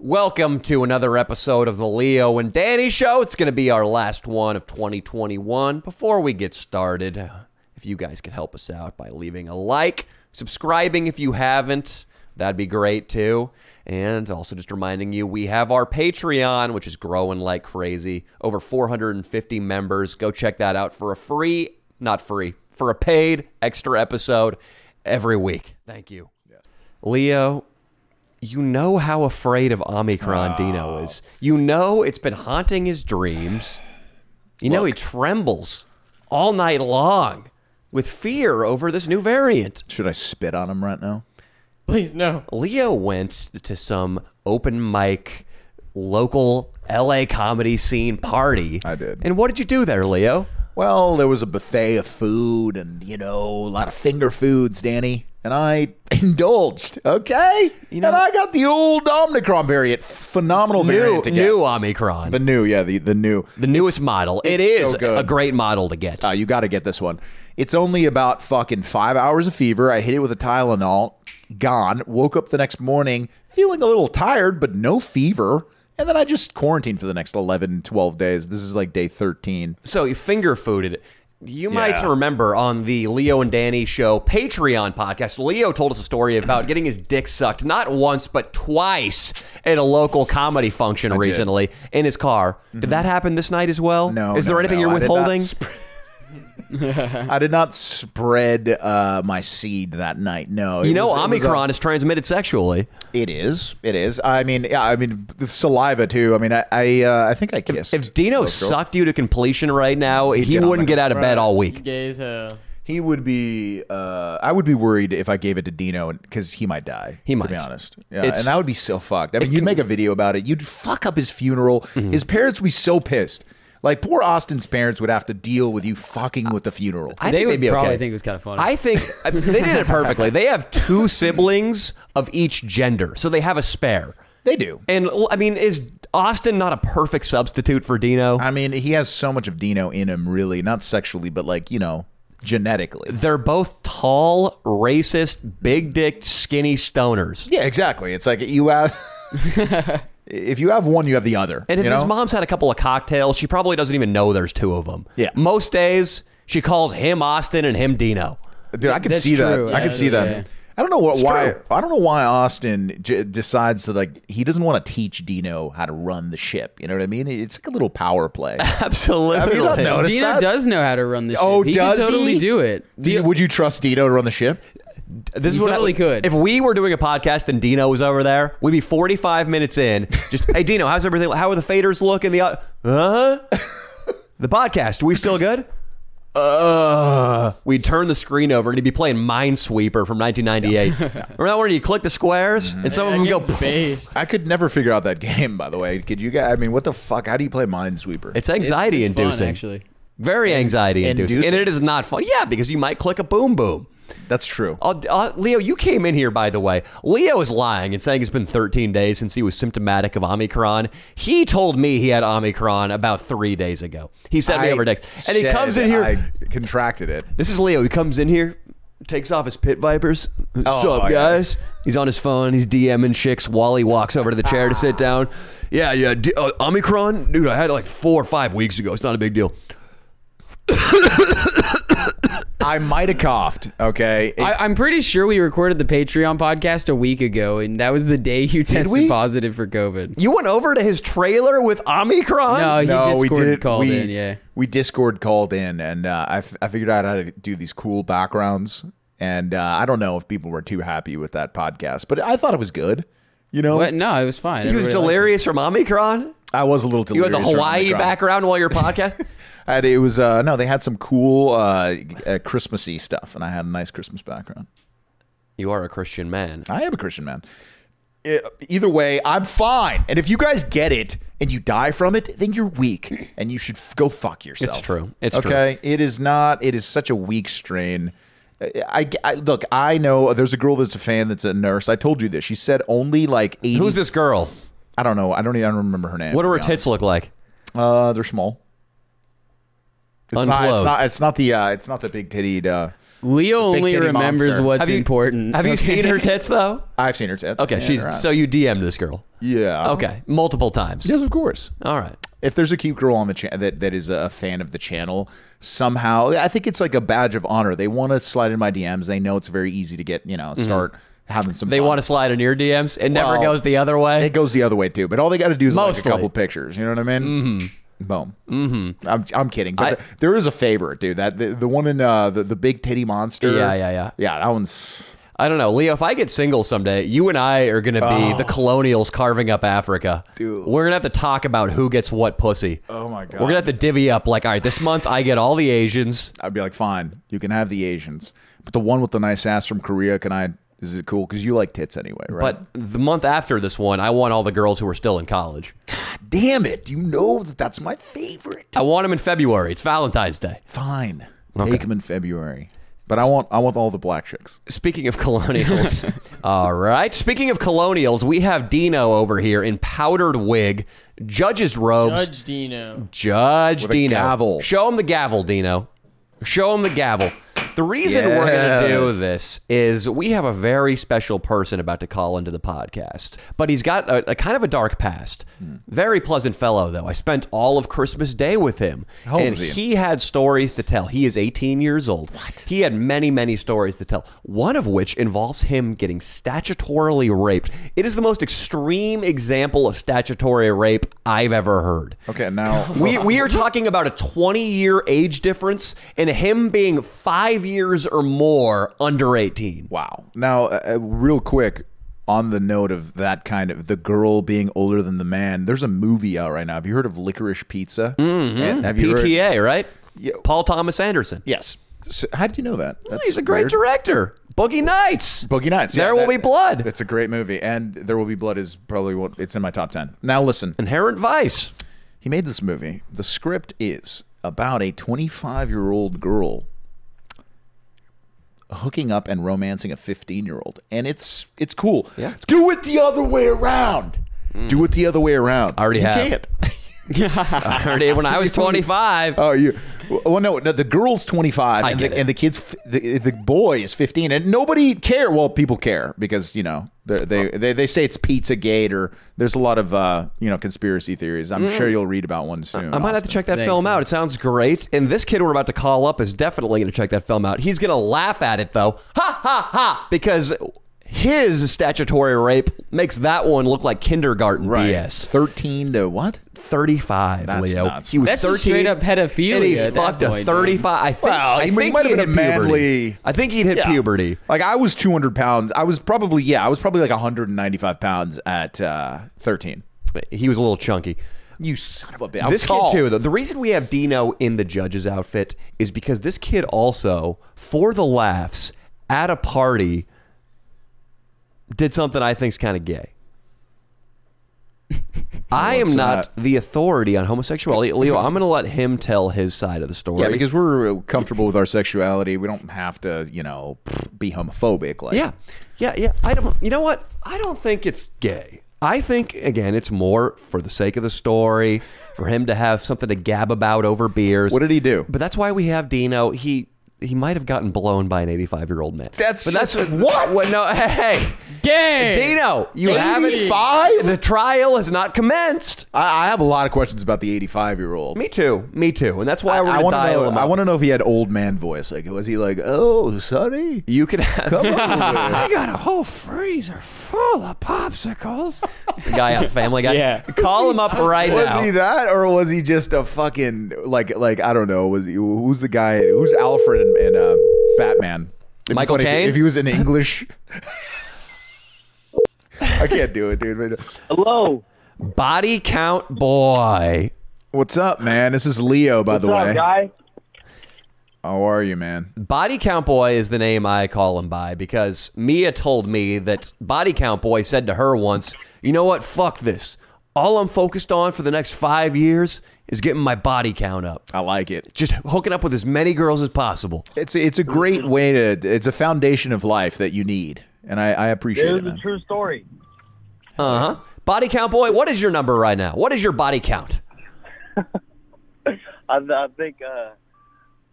Welcome to another episode of the Leo and Danny Show. It's going to be our last one of 2021. Before we get started, if you guys could help us out by leaving a like, subscribing if you haven't, that'd be great too. And also just reminding you, we have our Patreon, which is growing like crazy. Over 450 members. Go check that out for a free, not free, for a paid extra episode every week. Thank you. Yeah. Leo, you know how afraid of Omicron Dino is. You know it's been haunting his dreams. You know he trembles all night long with fear over this new variant. Should I spit on him right now? Please, no. Leo went to some open mic, local LA comedy scene party. I did. And what did you do there, Leo? Well, there was a buffet of food and, you know, a lot of finger foods, Danny. And I indulged, okay? And I got the old Omicron variant. Phenomenal variant to get. New Omicron. The new, yeah, the new. The newest model. It is so a great model to get. You got to get this one. It's only about fucking 5 hours of fever. I hit it with a Tylenol. Gone. Woke up the next morning feeling a little tired, but no fever. And then I just quarantined for the next 11, 12 days. This is like day 13. So you finger fooded it. You might remember on the Leo and Danny Show Patreon podcast, Leo told us a story about getting his dick sucked not once, but twice at a local comedy function recently in his car. Did that happen this night as well? No. Is there anything you're withholding? I did not spread my seed that night. No. You know, Omicron is transmitted sexually. It is. It is. I mean, yeah. I mean, the saliva too. I mean, I think I kissed. If Dino sucked you to completion right now, he wouldn't get out of bed all week. Gay as hell. He would be. I would be worried if I gave it to Dino because he might die. He might. To be honest. Yeah, and that would be so fucked. I mean, you'd make a video about it. You'd fuck up his funeral. His parents would be so pissed. Like, poor Austin's parents would have to deal with you fucking with the funeral. They would probably think it was kind of funny. I think they did it perfectly. They have two siblings of each gender, so they have a spare. They do. And, I mean, is Austin not a perfect substitute for Dino? I mean, he has so much of Dino in him, really. Not sexually, but, like, you know, genetically. They're both tall, racist, big-dicked, skinny stoners. Yeah, exactly. It's like you have... If you have one, you have the other. And if his mom's had a couple of cocktails, she probably doesn't even know there's two of them. Yeah. Most days, she calls him Austin and him Dino. Dude, I can see that. I can see that. I don't know why. I don't know why Austin decides that, like, he doesn't want to teach Dino how to run the ship. You know what I mean? It's like a little power play. Absolutely. Have you not noticed Dino does know how to run the ship. Oh, he does can totally do it. Would you trust Dino to run the ship? This is what totally could. If we were doing a podcast and Dino was over there, we'd be 45 minutes in. Just, hey, Dino, how's everything? How are the faders looking? The podcast, are we still good? We'd turn the screen over and he'd be playing Minesweeper from 1998. Remember that where you click the squares and some of them go based. I could never figure out that game, by the way. Could you guys? I mean, what the fuck? How do you play Minesweeper? It's anxiety it's inducing. Fun, actually. Very anxiety inducing. And it is not fun. Yeah, because you might click a boom boom. That's true. Leo, you came in here, by the way. Leo is lying and saying it's been 13 days since he was symptomatic of Omicron. He told me he had Omicron about 3 days ago. He sent me over text. And he comes in here. I contracted it. This is Leo. He comes in here, takes off his pit vipers. What's up, guys? He's on his phone. He's DMing chicks while he walks over to the chair to sit down. Yeah. Omicron? Dude, I had it like 4 or 5 weeks ago. It's not a big deal. I might have coughed, okay? I'm pretty sure we recorded the Patreon podcast a week ago, and that was the day you tested positive for COVID. You went over to his trailer with Omicron? No, he Discord called in, yeah. We Discord called in, and I figured out how to do these cool backgrounds, and I don't know if people were too happy with that podcast, but I thought it was good, you know? What? No, it was fine. He was delirious from Omicron? I was a little delirious. You had the Hawaii background while you're podcasting? It was no, they had some cool Christmassy stuff, and I had a nice Christmas background. You are a Christian man. I am a Christian man. Either way, I'm fine. And if you guys get it and you die from it, then you're weak, and you should go fuck yourself. It's true. It's okay? true. It is not. It is such a weak strain. Look, I know there's a girl that's a fan that's a nurse. I told you this. She said only like 80. Who's this girl? I don't know. I don't remember her name. What do her tits look like? They're small. It's Unclothed. not the big tittied. Leo only titty remembers monster. what's Have you- important. Have you seen her tits though? I've seen her tits. Okay, Yeah, so you DM'd this girl. yeah. Okay, multiple times. Yes, of course. All right. If there's a cute girl on the that is a fan of the channel, somehow I think it's like a badge of honor. They want to slide in my DMs. They know it's very easy to get, start having some. They fun. want to slide in your DMs. It never Well, goes the other way. It goes the other way too. But all they got to do is like a Mostly. couple pictures. You know what I mean? Mm-hmm. Boom. Mm-hmm. I'm kidding. But there is a favorite, dude. That the one in the big titty monster. Yeah. Yeah, that one's. I don't know, Leo. If I get single someday, you and I are gonna be the colonials carving up Africa. Dude. We're gonna have to talk about who gets what pussy. Oh my god. We're gonna have to divvy up. Like, all right, this month I get all the Asians. I'd be like, fine, you can have the Asians, but the one with the nice ass from Korea, can I? Is it cool? Because you like tits anyway, right? But the month after this one, I want all the girls who are still in college. Damn it, you know that's my favorite. I want them in February. It's Valentine's Day. Fine, Okay. take them in February. But I want all the black chicks. Speaking of colonials, all right. Speaking of colonials, we have Dino over here in powdered wig, judge's robes. Judge Dino. Judge With a Dino. gavel. Show him the gavel, Dino. Show him the gavel. The reason we're going to do Yes. this is we have a very special person about to call into the podcast, but he's got a kind of a dark past. Very pleasant fellow, though. I spent all of Christmas Day with him, How old and is he had stories to tell. He is 18 years old. What? He had many, many stories to tell, one of which involves him getting statutorily raped. It is the most extreme example of statutory rape I've ever heard. Okay, now We are talking about a 20-year age difference and him being 5 years or more under 18. wow. Now, real quick, on the note of that kind of the girl being older than the man, there's a movie out right now. Have you heard of Licorice Pizza? Mm-hmm. Have you heard? PTA, right? Yeah. Paul Thomas Anderson. Yes. So, how did you know that? That's He's a great weird. director. Boogie Nights. Boogie Nights. There Will Be Blood. It's a great movie, and There Will Be Blood is probably it's in my top 10. Now listen, Inherent Vice. he made this movie. The script is about a 25-year-old girl hooking up and romancing a 15-year-old, and it's cool. Yeah. Do it the other way around. Do it the other way around. I already you have. Can't. I heard it when I was 25. Oh, you. Well, no. The girl's 25, I and get the, it. and the kid's the boy is 15, and nobody care. Well, people care because they say it's Pizzagate, or there's a lot of conspiracy theories. I'm sure you'll read about one soon. I might have to check that Thanks, film man. out. It sounds great. And this kid we're about to call up is definitely going to check that film out. He's going to laugh at it, though. Ha, ha, ha. Because his statutory rape makes that one look like kindergarten BS. 13 to what? 35, That's Leo. nuts. He was That's 13. just straight up pedophilia And he at that fucked a point, 35. I think, Well, I he think might he have hit been a puberty. manly- I think he'd hit Yeah. puberty. Like I was 200 pounds. I was probably like 195 pounds at 13. He was a little chunky. You son of a bitch. This kid too, though. The reason we have Dino in the judge's outfit is because this kid also, for the laughs, at a party, did something I think's kind of gay. I am What's not that? the authority on homosexuality. Leo, I'm going to let him tell his side of the story. Yeah, because we're comfortable with our sexuality. We don't have to, be homophobic. Like, yeah. I don't. You know what? I don't think it's gay. I think again, it's more for the sake of the story, for him to have something to gab about over beers. What did he do? But that's why we have Dino. He might have gotten blown by an 85-year-old man. That's but just- that's what? Well, no, hey, Gay. Dino, you haven't. 85? The trial has not commenced. I have a lot of questions about the 85-year-old. Me too, and that's why we're I gonna want to dial know. him I up. want to know if he had old man voice. Like, was he like, "Oh, sonny, You could have. come over here"? I got a whole freezer full of popsicles. The guy out Family Guy. Yeah. Call him up right Was now. he that, or was he just a fucking like I don't know? Who's the guy? Who's Alfred in Batman? It'd be Michael funny Caine? if he was in English. I can't do it, dude. Hello. Body count boy. What's up, man? This is Leo, by the What's way. up, guy? How are you, man? Body count boy is the name I call him by because Mia told me that body count boy said to her once, "You know what? Fuck this. All I'm focused on for the next 5 years is getting my body count up. I like it. Just hooking up with as many girls as possible." It's a great way to. It's a foundation of life that you need, and I appreciate It it. was a Man. true story. Uh-huh. Body count boy, what is your number right now? What is your body count? I think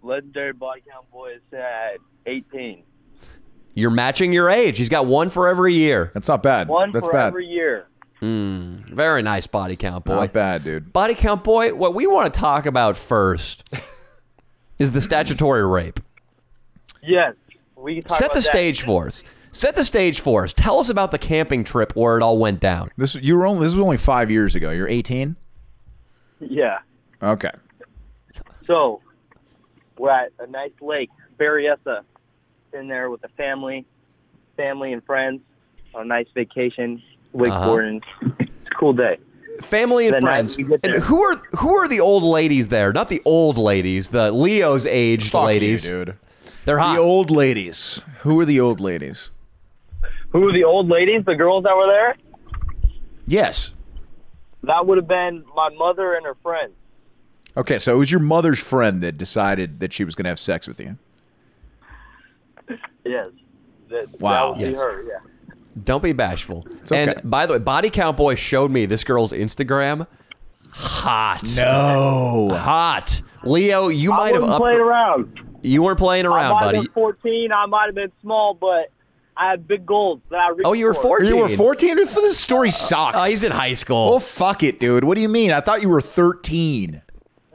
legendary body count boy said 18. You're matching your age. He's got one for every year. That's not bad. That's bad. Every year. Very nice body count, boy. Not bad, dude. Body count, boy. What we want to talk about first is the statutory rape. Yes. We can talk Set about the that. stage for us. Set the stage for us. Tell us about the camping trip where it all went down. This was only 5 years ago. You're 18? Yeah. Okay. So, we're at a nice lake, Berryessa, in there with the family and friends on a nice vacation, wakeboarding. It's a cool day. Family and That night friends. we get And there. who are the old ladies there? Not the old ladies, the Leo's aged Fuck ladies. you, dude. They're hot. The old ladies. Who are the old ladies? Who were the old ladies, the girls that were there? Yes. That would have been my mother and her friends. Okay, so it was your mother's friend that decided that she was going to have sex with you. Yes. Wow. That would Yes. be her, yeah. Don't be bashful. okay. And by the way, Body Count Boy showed me this girl's Instagram. Hot. No. Hot. Leo, you I might have wasn't playing around. You weren't playing I around, might have buddy. been 14. I might have been small, but I had big goals that I reached Oh, you were for. 14. You were 14? This story sucks. Oh, he's in high school. Oh, fuck it, dude. What do you mean? I thought you were 13.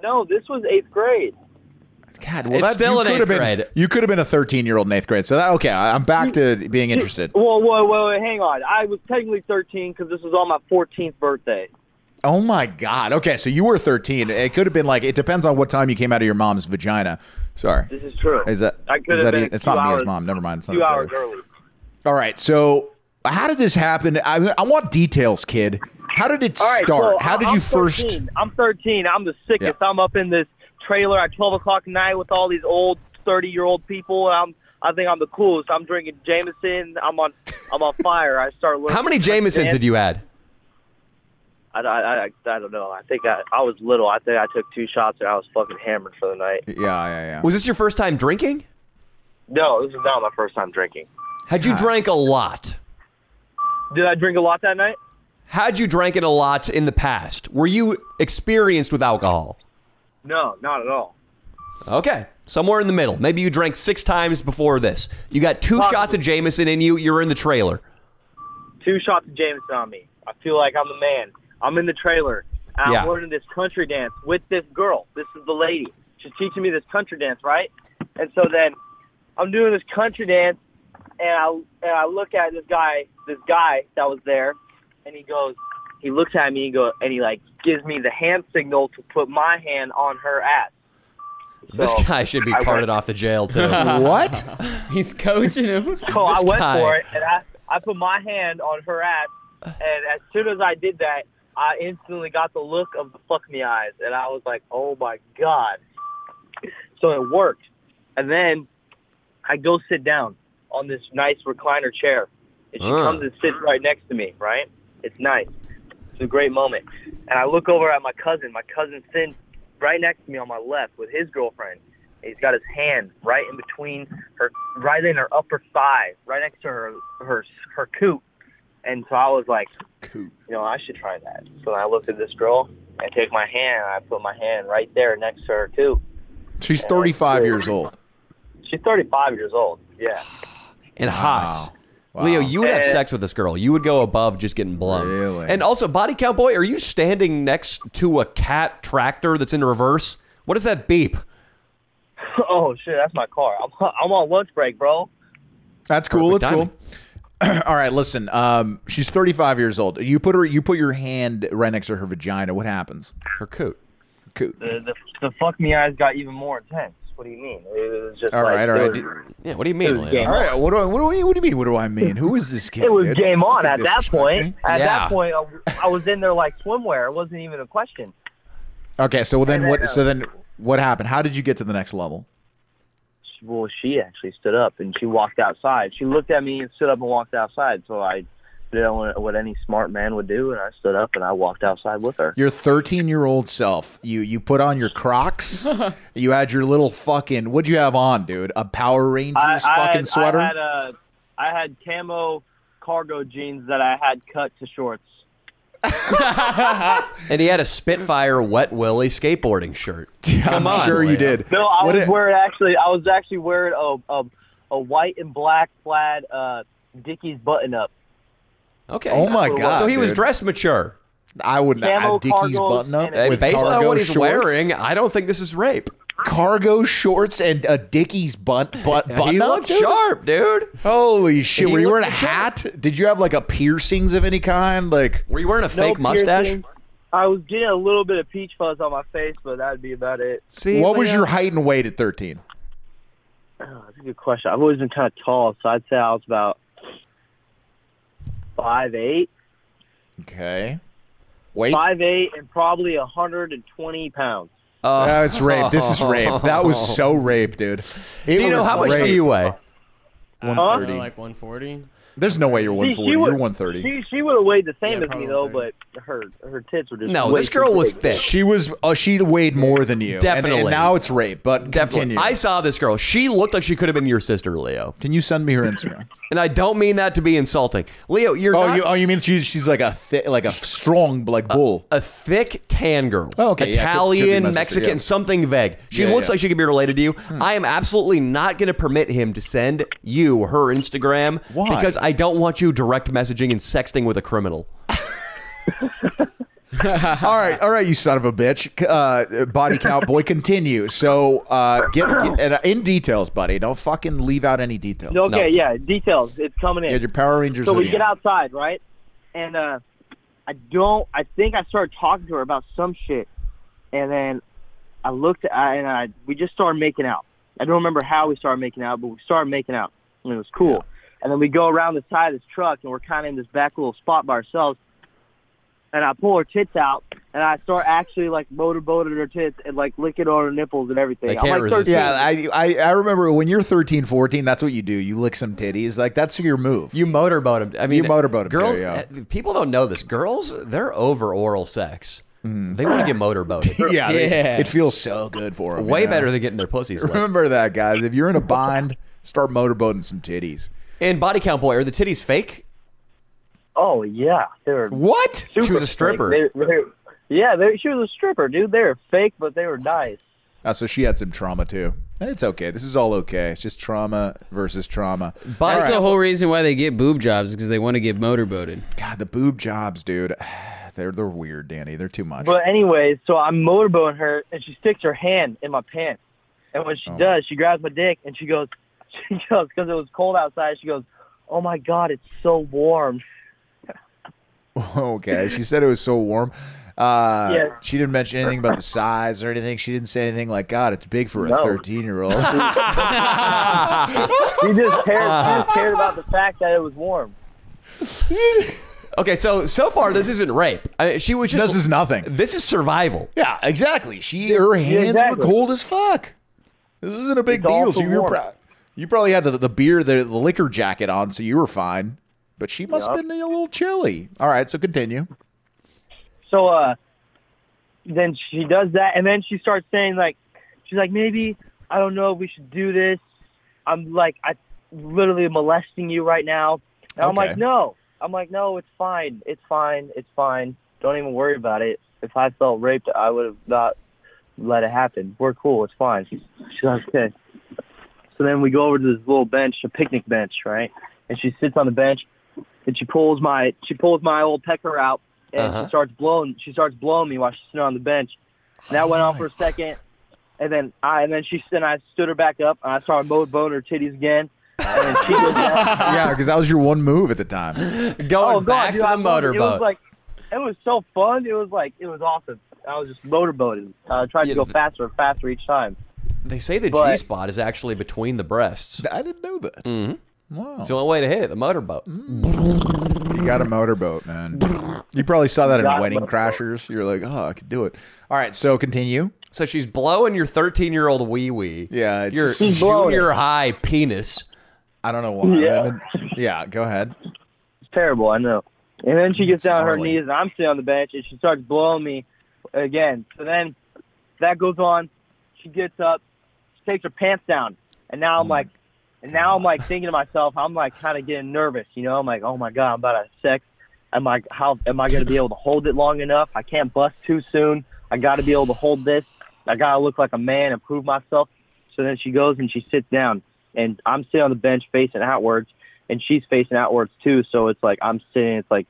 No, this was 8th grade. God, well, It's that, still you in could 8th have been- grade. You could have been a 13-year-old in 8th grade. So, that okay, I'm back to being interested. Whoa, hang on. I was technically 13 because this was on my 14th birthday. Oh, my God. Okay, so you were 13. It could have been like, it depends on what time you came out of your mom's vagina. Sorry. This is true. Is that, I could is have that been it? It's 2 not hours, Mia's mom. Never mind. It's not 2 her hours brother. early. All right, so how did this happen? I want details, kid. How did it All right, start? so How did I'm you first? 13. I'm 13. I'm the sickest. Yeah. I'm up in this trailer at 12 o'clock at night with all these old 30-year-old people. I think I'm the coolest. I'm drinking Jameson. I'm on fire. I start learning. How many Jamesons had you had? I don't know. I think I was little. I think I took 2 shots and I was fucking hammered for the night. Yeah. Was this your first time drinking? No, this is not my first time drinking. Had you drank a lot? Did I drink a lot that night? Had you drank it a lot in the past? Were you experienced with alcohol? No, not at all. Okay. Somewhere in the middle. Maybe you drank 6 times before this. You got 2 Possibly. shots of Jameson in you. You're in the trailer. 2 shots of Jameson on me. I feel like I'm the man. I'm in the trailer. And Yeah. I'm learning this country dance with this girl. This is the lady. She's teaching me this country dance, right? And so then I'm doing this country dance, and I look at this guy that was there, and he looks at me and he like gives me the hand signal to put my hand on her ass. This So guy should be I carted went- off the jail, too. What? He's coaching him. So I This went guy. for it, and I put my hand on her ass, and as soon as I did that, I instantly got the look of the fuck me eyes, and I was like, oh my God. So it worked. And then I go sit down on this nice recliner chair, and she comes and sits right next to me, right? It's nice. It's a great moment. And I look over at my cousin. My cousin's sitting right next to me on my left with his girlfriend. He's got his hand right in between her, right in her upper thigh, right next to her coot. And so I was like, I should try that. So I looked at this girl, I take my hand, and I put my hand right there next to her coot. She's 35 years old. She's 35 years old. Yeah. And hot. Wow. Leo, you would have And- sex with this girl. You would go above just getting blown. Really? And also, Body Count Boy, are you standing next to a cat tractor that's in reverse? What is that beep? Oh shit, that's my car. I'm on lunch break, bro. That's cool. Perfect That's cool. All right, listen. She's 35 years old. You put your hand right next to her vagina. What happens? Her coot. Coot. The fuck me eyes got even more intense. What do you mean? It was just All right, all right. Yeah, what do you It mean, was Leo? game All right. What do you mean? What do I mean? Who is this kid? It was dude? game on Fucking at that disrespect point. me. At Yeah. that point, I was in there like swimwear. It wasn't even a question. Okay, so then And what? then, So then what happened? How did you get to the next level? Well, she actually stood up and she walked outside. She looked at me and stood up and walked outside. So I did what any smart man would do, and I stood up and I walked outside with her. Your 13-year-old self. You put on your Crocs. You had your little fucking. What'd you have on, dude? A Power Rangers fucking sweater. I had camo cargo jeans that I had cut to shorts. And he had a Spitfire Wet Willy skateboarding shirt. I'm on, sure you Leo. did. No, I What was it- wearing actually. I was actually wearing a white and black plaid Dickies button-up. Okay. Oh my God! So he was dude. dressed mature. I wouldn't Camo have Dickies cargos button up and with Based on cargo what he's shorts. wearing, I don't think this is rape. Cargo shorts and a Dickies button He up. looked dude? sharp, dude. Holy shit! He Were you wearing a looked sharp. hat? Did you have like a piercings of any kind? Like Were you wearing a fake No mustache? piercing. I was getting a little bit of peach fuzz on my face, but that'd be about it. See, what was Leo? your height and weight at 13? Oh, that's a good question. I've always been kind of tall, so I'd say I was about 5'8". Okay. Weight? 5'8" and probably 120 pounds. It's rape. This is rape. That was so rape, dude. Dino, was how much rape. do you weigh? 130. Like 140. There's no way you're 140. She You're would- 130. She would have weighed the same Yeah, as me probably though, 30. but her tits were just No, way this girl too was big. thick. She was. She weighed more than you. Definitely. And now it's rape. But Definitely. continue. I saw this girl. She looked like she could have been your sister, Leo. Can you send me her Instagram? And I don't mean that to be insulting. Leo, you're not You mean she's like a strong like bull? a thick tan girl. Oh, okay. Yeah, could be Italian, my sister, Mexican, yeah. something vague. She Yeah, looks yeah. like she could be related to you. I am absolutely not going to permit him to send you her Instagram. Why? Because I don't want you direct messaging and sexting with a criminal. all right, you son of a bitch. Body count boy, continue. So get in details, buddy. Don't fucking leave out any details. Okay, No. yeah, details. It's coming in. Get your Power Rangers. So we hoodie get on. outside, right? And I think I started talking to her about some shit, and then I looked at we just started making out. I don't remember how we started making out, but we started making out, and it was cool. Yeah. And then we go around the side of this truck, and we're kind of in this back little spot by ourselves. And I pull her tits out, and I start actually like motorboating her tits and like licking on her nipples and everything. They can't I'm like resist 13. Yeah, I remember when you're 13, 14, that's what you do. You lick some titties. Like, that's your move. You motorboat him. I mean, You motorboat him girls. too, yeah. People don't know this. Girls, they're over oral sex. They want to get motorboated. yeah, Yeah. it feels so good for them. Way better than getting their pussies licked. Remember that, guys. If you're in a bind, start motorboating some titties. And body count boy, are the titties fake? Oh, yeah. They were What? She was super a stripper. fake. She was a stripper, dude. They were fake, but they were nice. So she had some trauma, too. And it's okay. This is all okay. It's just trauma versus trauma. Body That's count- the whole reason why they get boob jobs, because they want to get motorboated. God, the boob jobs, dude. They're weird, Danny. They're too much. But anyways, so I'm motorboating her, and she sticks her hand in my pants. And when she does, she grabs my dick, and she goes, because it was cold outside, she goes, "Oh my God, it's so warm." Okay. She said it was so warm. Yeah. She didn't mention anything about the size or anything. She didn't say anything like, God, it's big for a No. 13-year-old. She just cared about the fact that it was warm. Okay, so far this isn't rape. I mean, she was just. This is nothing. This is survival. Yeah, exactly. Her hands exactly. were cold as fuck. This isn't a big It's all deal. for So you, warmth. you probably had the beer, the liquor jacket on, so you were fine. But she must have Yup. been a little chilly. All right, so continue. So then she does that, and then she starts saying she's like, maybe, I don't know if we should do this. I'm literally molesting you right now. And I'm Okay. like, no. I'm like, no, it's fine. It's fine. It's fine. Don't even worry about it. If I felt raped, I would have not let it happen. We're cool. It's fine. She's like, okay. So then we go over to this little bench, a picnic bench, right? And she sits on the bench, and she pulls my old pecker out, and she starts blowing me while she's sitting on the bench. And that went on for a second, and then I stood her back up, and I started boning her titties again. And then she goes down. Yeah, because that was your one move at the time. Going back dude, to I the loved it. motorboat. It was so fun. It was awesome. I was just motorboating. I tried to go faster and faster each time. They say the But- G-spot is actually between the breasts. I didn't know that. Mm-hmm. Wow. It's the only way to hit it, the motorboat. You got a motorboat, man. You probably saw that in Got a Wedding motorboat. Crashers. You're like, oh, I could do it. All right, so continue. So she's blowing your 13-year-old wee-wee. Yeah, it's- Your She's blowing junior high penis. I don't know why. Yeah. Yeah, go ahead. It's terrible, I know. And then she gets down on her gnarly. knees, and I'm sitting on the bench, and she starts blowing me again. So then that goes on. She gets up, she takes her pants down, and now I'm like thinking to myself, I'm like kind of getting nervous, you know? I'm like, oh my God, I'm about to have sex. I'm like, how am I going to be able to hold it long enough? I can't bust too soon. I got to be able to hold this. I got to look like a man and prove myself. So then she goes and she sits down. and I'm sitting on the bench facing outwards, and she's facing outwards too. So it's like I'm sitting. It's like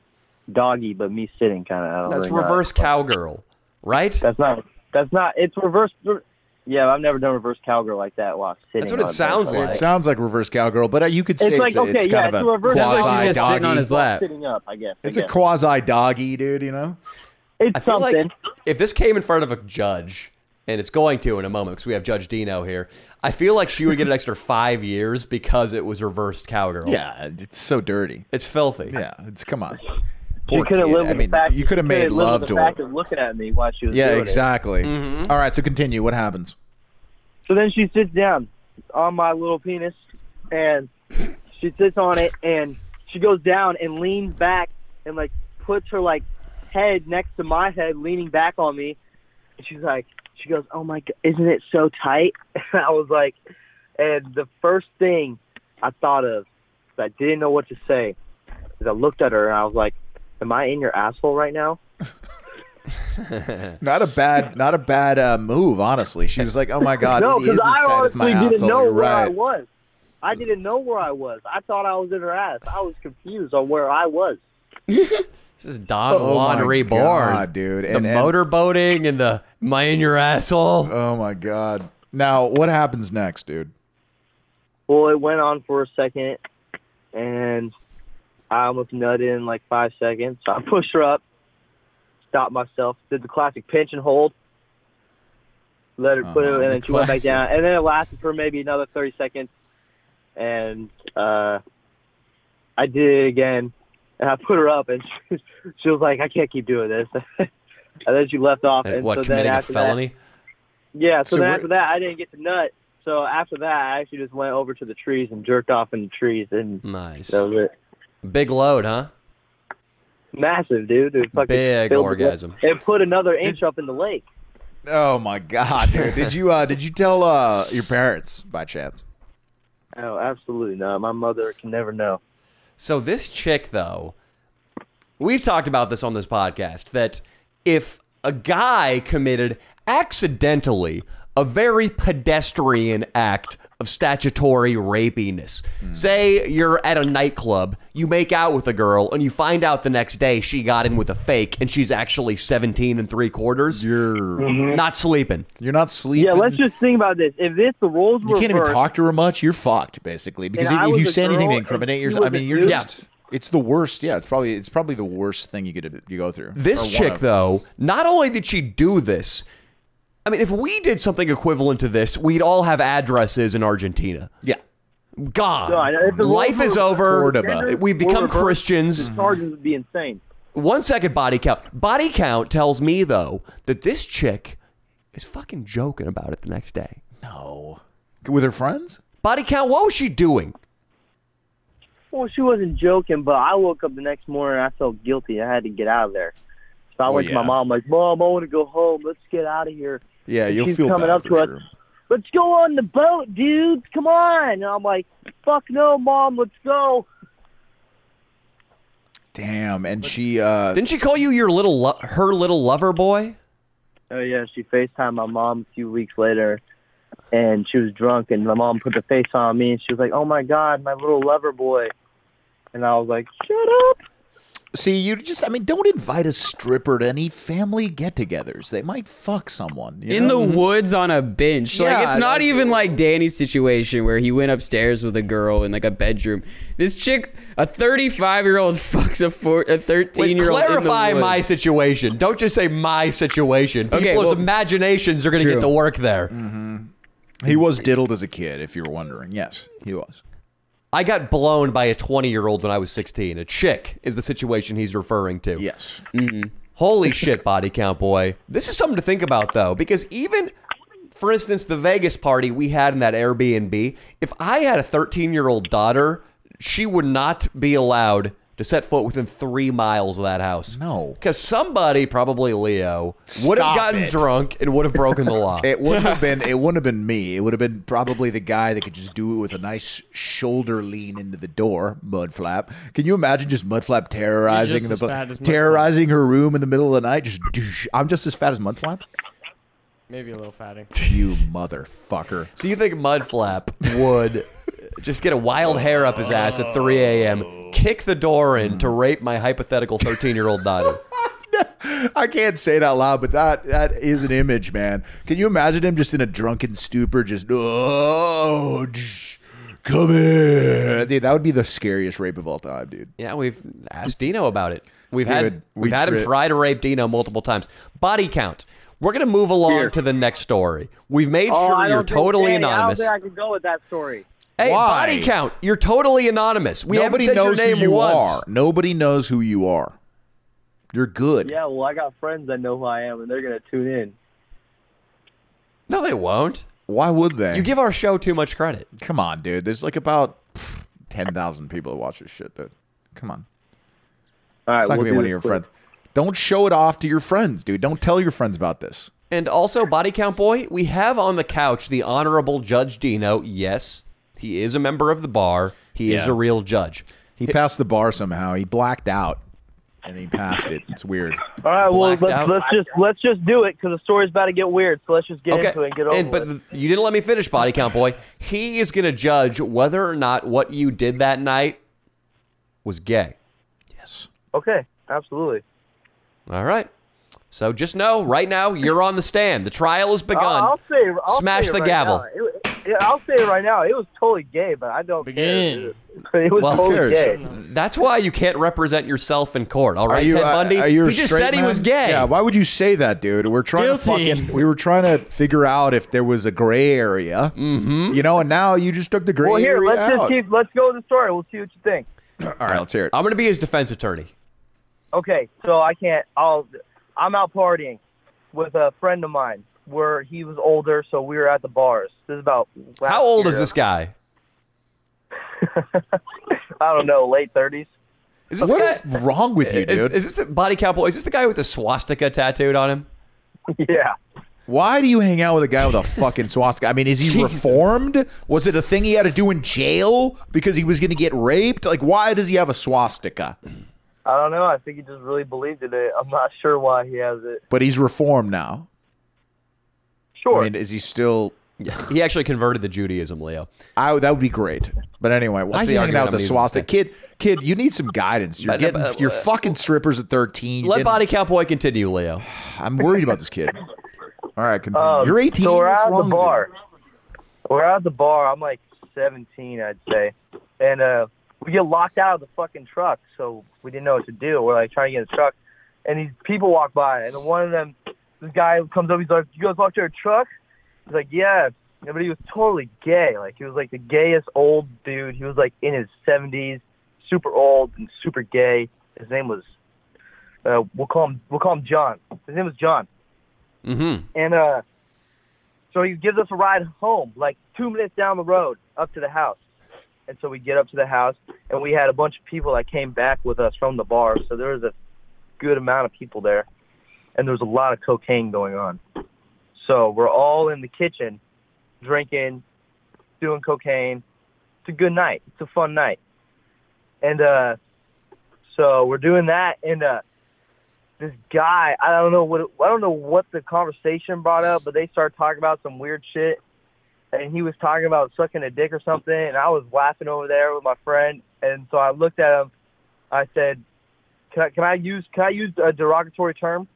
doggy, but me sitting kind of. That's reverse cowgirl, right? That's not. It's reverse. Yeah, I've never done reverse cowgirl like that while sitting. That's what it sounds like. It sounds like reverse cowgirl, but you could say it's like it's kind of a reverse. Sounds like she's just quasi-doggy. sitting on his lap. Sitting up, I guess. It's a quasi-doggy, dude, you know? It's I feel something. like if this came in front of a judge, and it's going to in a moment because we have Judge Dino here, I feel like she would get an extra 5 years because it was reversed cowgirl. Yeah, it's so dirty. It's filthy. Yeah, come on. She Poor could have kid. lived with the fact. you could have made love to the fact her. of looking at me while she was Yeah, doing exactly. Mm-hmm. All right, so continue. What happens? So then she sits down on my little penis, and she sits on it, and she goes down and leans back and like puts her like head next to my head, leaning back on me. And she goes, "Oh my God, isn't it so tight?" And I was like, and the first thing I thought of, I didn't know what to say, is I looked at her and I was like, "Am I in your asshole right now?" Not a bad move, honestly. She was like, "Oh my God, No, it is as because I tight as my honestly didn't asshole." know You're where I right. was. I didn't know where I was. I thought I was in her ass. I was confused on where I was. This is Don Oh Juan my reborn. God, dude. The motorboating and the am I in your asshole? Oh my God. Now, what happens next, dude? Well, it went on for a second, and I almost nutted in like 5 seconds. So I pushed her up, stopped myself, did the classic pinch and hold, let her put it, and then she went back classic. down. And then it lasted for maybe another 30 seconds, and I did it again, and I put her up, and she was like, "I can't keep doing this." And then she left off. And What, so then committing a after felony? Yeah, so then we're- after that, I didn't get to nut. So after that, I actually just went over to the trees and jerked off in the trees, and Nice. that was it. Big load, huh? Massive, dude. It fucking Big filled the- orgasm. It put another inch up in the lake. Oh my God, dude. Did you tell your parents by chance? Oh, absolutely not. My mother can never know. So this chick, though, we've talked about this on this podcast, that if a guy committed accidentally a very pedestrian act of statutory rapiness, say you're at a nightclub, you make out with a girl, and you find out the next day she got in with a fake, and she's actually 17 3/4, You're not sleeping. not sleeping. Yeah, let's just think about this. If the roles You were can't even reversed, talk to her much. You're fucked, basically. Because And I if was you a say anything to girl, incriminate and she yourself, I was a mean, you're dude. just. It's the worst. Yeah, it's probably the worst thing you go through. This Or one chick, of. though, not only did she do this, I mean, if we did something equivalent to this, we'd all have addresses in Argentina. Yeah. God, No, I know. If the life roles is were over. Cordoba. We become reversed, Christians. the charges would be insane. 1 second body count. Body count tells me, though, that this chick is fucking joking about it the next day. No. With her friends? Body count, what was she doing? Well, she wasn't joking, but I woke up the next morning and I felt guilty. I had to get out of there. So I went to my yeah. mom, like, "Mom, I want to go home. Let's get out of here." Yeah, And you'll she's feel coming bad up for to us. sure. "Let's go on the boat, dude. Come on." And I'm like, "Fuck no, Mom. Let's go." Damn, and she Didn't she call you your her little lover boy? Oh, yeah. She FaceTimed my mom a few weeks later, and she was drunk, and my mom put the face on me, and she was like, "Oh, my God, my little lover boy." And I was like, "Shut up." see you just don't invite a stripper to any family get-togethers. They might fuck someone. You In know? the woods on a bench. Yeah, Like, it's not that's- even like Danny's situation where he went upstairs with a girl in like a bedroom. This chick, a 35-year-old fucks a 13-year-old Wait, in the clarify my woods. situation. Don't just say my situation. Okay, People's well, imaginations are going to true. get to work there. He was diddled as a kid, if you were wondering. Yes, he was. I got blown by a 20-year-old when I was 16. A chick is the situation he's referring to. Yes. Holy shit, body count, boy. This is something to think about, though, because even, for instance, the Vegas party we had in that Airbnb, if I had a 13-year-old daughter, she would not be allowed to set foot within 3 miles of that house. No. Because somebody, probably Leo, would have Stop gotten it. drunk and would have broken the law. It wouldn't have been. It wouldn't have been me. It would have been probably the guy that could just do it with a nice shoulder lean into the door. Mudflap. Can you imagine just Mudflap terrorizing You're just as fat as Mudflap. terrorizing her room in the middle of the night? Just douche. I'm just as fat as Mudflap. Maybe a little fatty. You motherfucker. So you think Mudflap would Just get a wild hair up his ass at 3 a.m., kick the door in to rape my hypothetical 13-year-old daughter. I can't say it out loud, but that is an image, man. Can you imagine him just in a drunken stupor, just come here, dude? That would be the scariest rape of all time, dude. Yeah, we've asked Dino about it. We've Dude, had him try to rape Dino multiple times. Body count. We're gonna move along to the next story. We've made sure you're totally anonymous. I don't think I can go with that story. Hey, Why? body count. You're totally anonymous. Nobody knows who you are. Nobody knows who you are. You're good. Yeah, well, I got friends that know who I am, and they're gonna tune in. No, they won't. Why would they? You give our show too much credit. Come on, dude. There's like about 10,000 people that watch this shit. Come on. All right, It's not gonna be one of your friends. Don't show it off to your friends, dude. Don't tell your friends about this. And also, Body Count Boy, we have on the couch the Honorable Judge Dino. Yes, he is a member of the bar. He is a real judge. He passed the bar somehow. He blacked out, and he passed it. It's weird. All right, well, let's just do it because the story's about to get weird. So let's just get into it and get over But it. you didn't let me finish, Body Count Boy. He is going to judge whether or not what you did that night was gay. Yes. Okay, absolutely. All right. So just know, right now, you're on the stand. The trial has begun. I'll Smash say the right gavel. Now. I'll say it right now. It was totally gay, but I don't care. It was totally gay. That's why you can't represent yourself in court. All right, you, Ted Bundy? he just said he was gay. Yeah, why would you say that, dude? We're trying we were trying to figure out if there was a gray area. Mm-hmm. You know, and now you just took the gray area out. Let's go with the story. We'll see what you think. All right, let's hear it. I'm going to be his defense attorney. Okay, so I'm out partying with a friend of mine where he was older, so we were at the bars. This is about How old is this guy? I don't know, late 30s. What is wrong with you, dude? Is this the Body Count Boy? Is this the guy with the swastika tattooed on him? Yeah. Why do you hang out with a guy with a fucking swastika? I mean, is he reformed? Was it a thing he had to do in jail because he was going to get raped? Like, why does he have a swastika? I don't know. I think he just really believed in it. I'm not sure why he has it. But he's reformed now. Sure. I mean, is he still... He actually converted to Judaism, Leo. That would be great. But anyway, why are you hanging out with the swastika? Kid, you need some guidance. You're you're fucking strippers at 13. Let Body Count Boy continue, Leo. I'm worried about this kid. All right, continue. You're 18. So we're out at the bar. We're out at the bar. I'm like 17, I'd say. And we get locked out of the fucking truck, so we didn't know what to do. We're like trying to get in the truck. And these people walk by, and one of them, this guy comes up, he's like, "You guys walked to our truck?" He's like, "Yeah." But he was totally gay. Like, he was like the gayest old dude. He was like in his 70s, super old and super gay. His name was, we'll call him John. His name was John. Mm-hmm. And so he gives us a ride home, like 2 minutes down the road, up to the house. And so we get up to the house, and we had a bunch of people that came back with us from the bar. So there was a good amount of people there, and there was a lot of cocaine going on. So we're all in the kitchen drinking, doing cocaine. It's a good night. It's a fun night. And so we're doing that, and this guy, I don't know what the conversation brought up, but they started talking about some weird shit. And he was talking about sucking a dick or something, and I was laughing over there with my friend. And so I looked at him. I said, "Can I use a derogatory term?"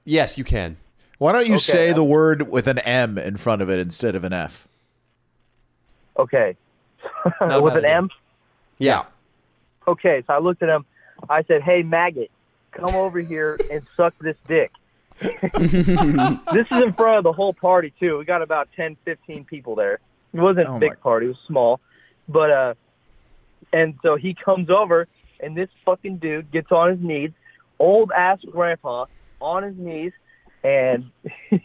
Yes, you can. Why don't you say the word with an M in front of it instead of an F? Okay. With an M? Yeah. Okay, so I looked at him. I said, "Hey, maggot, come over here and suck this dick." This is in front of the whole party, too. We got about 10, 15 people there. It wasn't a big party. It was small. But, and so he comes over, and this fucking dude gets on his knees, old-ass grandpa, on his knees, and he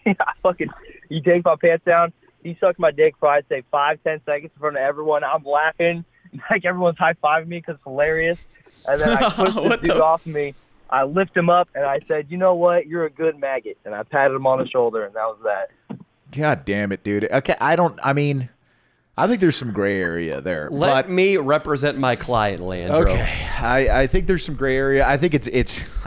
takes my pants down. He sucked my dick for, I'd say, 5-10 seconds in front of everyone. I'm laughing. Like, everyone's high-fiving me because it's hilarious. And then I push this dude off of me. I lift him up, and I said, "You know what? You're a good maggot." And I patted him on the shoulder, and that was that. God damn it, dude. Okay, I think there's some gray area there. Let me represent my client, Leandro. Okay, I think there's some gray area. I think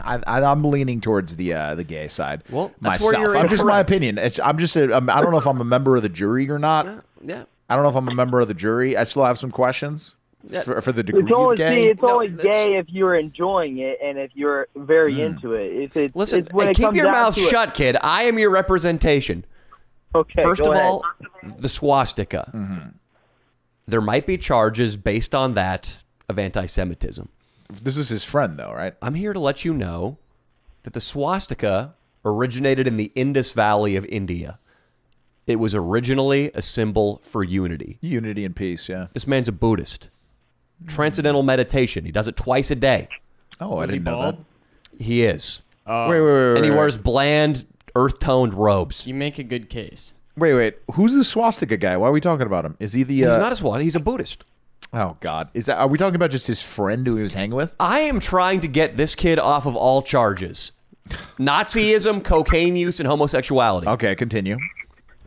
I'm leaning towards the gay side. Well, myself. Where you're I'm just my opinion. I don't know if I'm a member of the jury or not. Yeah. I don't know if I'm a member of the jury. I still have some questions for the degree It's only of gay. it's only gay if you're enjoying it and if you're very into it. Listen, it's when it keep comes your down mouth to it. shut, kid. I am your representation. Okay. First go of ahead. all, the swastika. There might be charges based on that of anti-Semitism. This is his friend, though, right? I'm here to let you know that the swastika originated in the Indus Valley of India. It was originally a symbol for unity. Unity and peace, yeah. This man's a Buddhist. Transcendental meditation. He does it twice a day. Oh, I Was he didn't know bald? He is. that. And he wears bland, earth-toned robes. You make a good case. Wait. Who's the swastika guy? Why are we talking about him? Is he the? He's not a swastika. He's a Buddhist. Oh God, are we talking about just his friend who he was hanging with? I am trying to get this kid off of all charges. Nazism, cocaine use, and homosexuality. Okay, continue.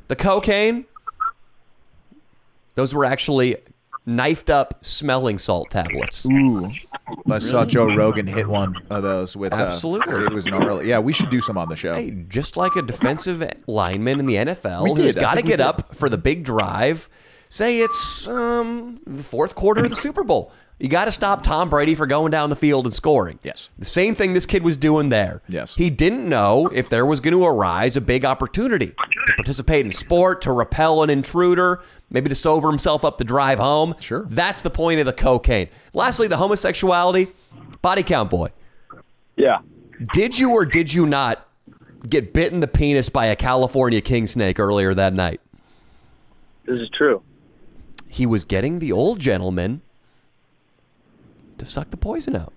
The cocaine, those were actually knifed up smelling salt tablets. Ooh, I saw Joe Rogan hit one of those with. Absolutely. It was gnarly. Yeah, we should do some on the show. Hey, just like a defensive lineman in the NFL We who's did. I got to think we get did. up for the big drive. Say it's the fourth quarter of the Super Bowl. You got to stop Tom Brady for going down the field and scoring. Yes. The same thing this kid was doing there. Yes. He didn't know if there was going to arise a big opportunity to participate in sport, to repel an intruder, maybe to sober himself up the drive home. Sure. That's the point of the cocaine. Lastly, the homosexuality. Body count boy. Yeah. Did you or did you not get bit in the penis by a California king snake earlier that night? This is true. He was getting the old gentleman to suck the poison out.